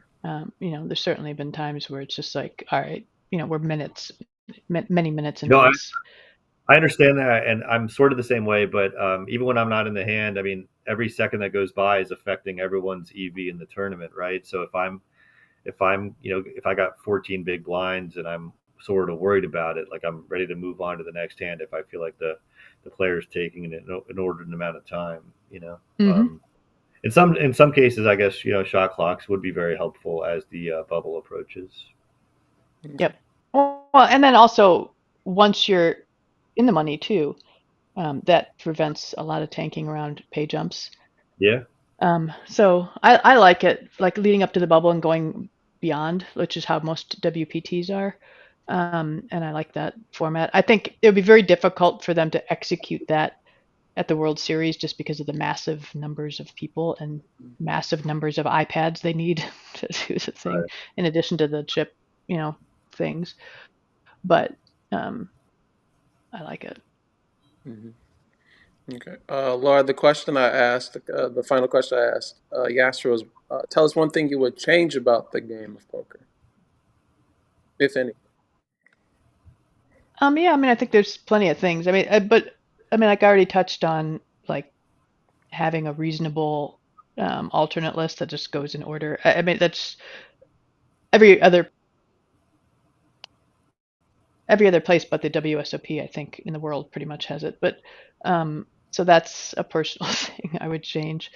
There's certainly been times where it's just like, all right, we're many minutes into No, this. I understand that, and I'm sort of the same way. But even when I'm not in the hand, I mean, every second that goes by is affecting everyone's EV in the tournament, right? So if I got 14 big blinds and I'm sort of worried about it, like I'm ready to move on to the next hand if I feel like the player's taking an inordinate amount of time, Mm-hmm. In some cases, I guess shot clocks would be very helpful as the bubble approaches. Okay. Yep. Well, and then also once you're in the money too, that prevents a lot of tanking around pay jumps. Yeah, So I like it, like leading up to the bubble and going beyond, which is how most WPTs are. And I like that format. I think it would be very difficult for them to execute that at the World Series just because of the massive numbers of people and massive numbers of iPads they need to do the thing, right. in addition to the chip, things. But I like it. Mm-hmm. Okay. Laura, the final question I asked Yasser was, tell us one thing you would change about the game of poker, if any. Yeah, I mean, I think there's plenty of things. I mean, but I mean, like I already touched on, like having a reasonable alternate list that just goes in order. I mean, that's every other every other place but the WSOP, I think, in the world pretty much has it. But so that's a personal thing I would change.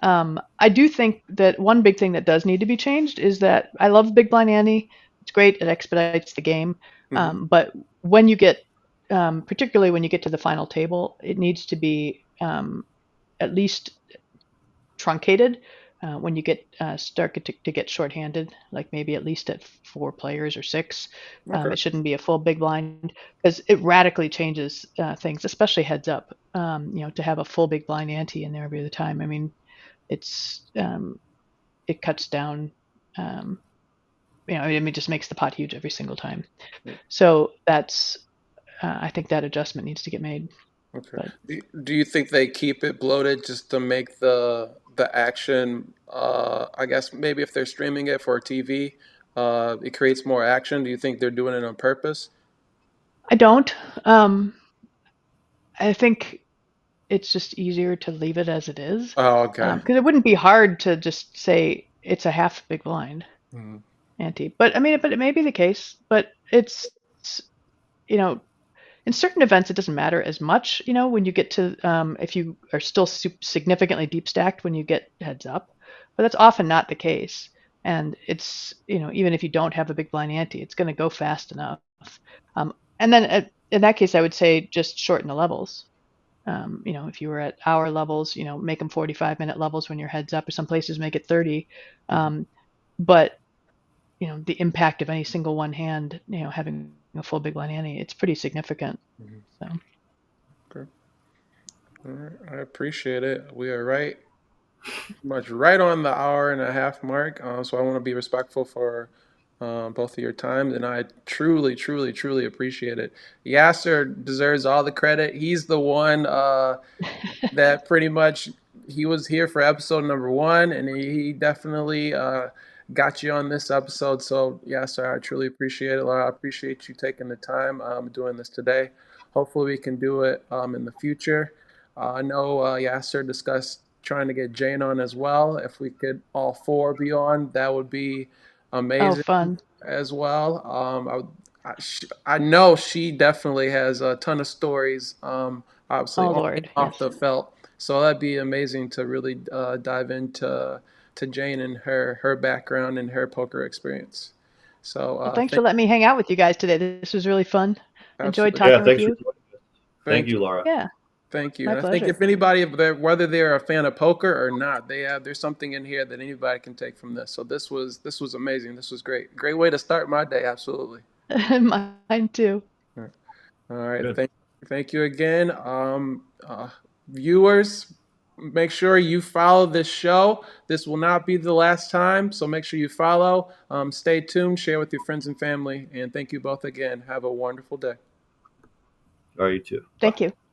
I do think that one big thing that does need to be changed is that I love Big Blind Ante. It's great. It expedites the game. Mm-hmm. But when you get, particularly when you get to the final table, it needs to be at least truncated when you start to get shorthanded, like maybe at least at 4 players or 6. Okay. It shouldn't be a full big blind because it radically changes things, especially heads up. To have a full big blind ante in there every other time. I mean, it cuts down. I mean, it just makes the pot huge every single time. So that's I think that adjustment needs to get made. Okay. But Do you think they keep it bloated just to make the action? I guess maybe if they're streaming it for TV, it creates more action. Do you think they're doing it on purpose? I don't. Um, I think it's just easier to leave it as it is Oh, okay. because it wouldn't be hard to just say it's a half big blind Mhm. ante. But I mean, but it may be the case. But it's you know, in certain events, it doesn't matter as much, when you get to, if you are still significantly deep stacked when you get heads up, but that's often not the case. And it's, even if you don't have a big blind ante, it's going to go fast enough. And then in that case, I would say just shorten the levels. If you were at hour levels, make them 45-minute levels when your heads up, or some places make it 30. But the impact of any single one hand, having a full big blind ante, it's pretty significant. So. Okay. All right. I appreciate it. We are much right on the hour and a half mark. So I want to be respectful for both of your times, and I truly, truly, truly appreciate it. Yasser deserves all the credit. He's the one that pretty much he was here for episode number 1, and he definitely got you on this episode. So Yasser, I truly appreciate it. I appreciate you taking the time doing this today. Hopefully, we can do it in the future. I know Yasser discussed trying to get Jane on as well. If we could all 4 be on, that would be amazing Fun. as well. I know she definitely has a ton of stories, obviously Oh Lord, off yes. the felt. So that'd be amazing to really dive into Jane and her background and her poker experience. So Well, thanks for letting me hang out with you guys today. This was really fun. Enjoyed absolutely, talking with thanks for you. joining us. Thank thank you, you. Laura. Yeah, Thank you. my And I think pleasure. if anybody, whether they're a fan of poker or not, there's something in here that anybody can take from this. So this was amazing. This was great. Great way to start my day. Absolutely. Mine too. All right. Good. Thank you again. Viewers, make sure you follow this show. This will not be the last time. So make sure you follow. Stay tuned. Share with your friends and family. And thank you both again. Have a wonderful day. All right, you too. Thank Bye. you.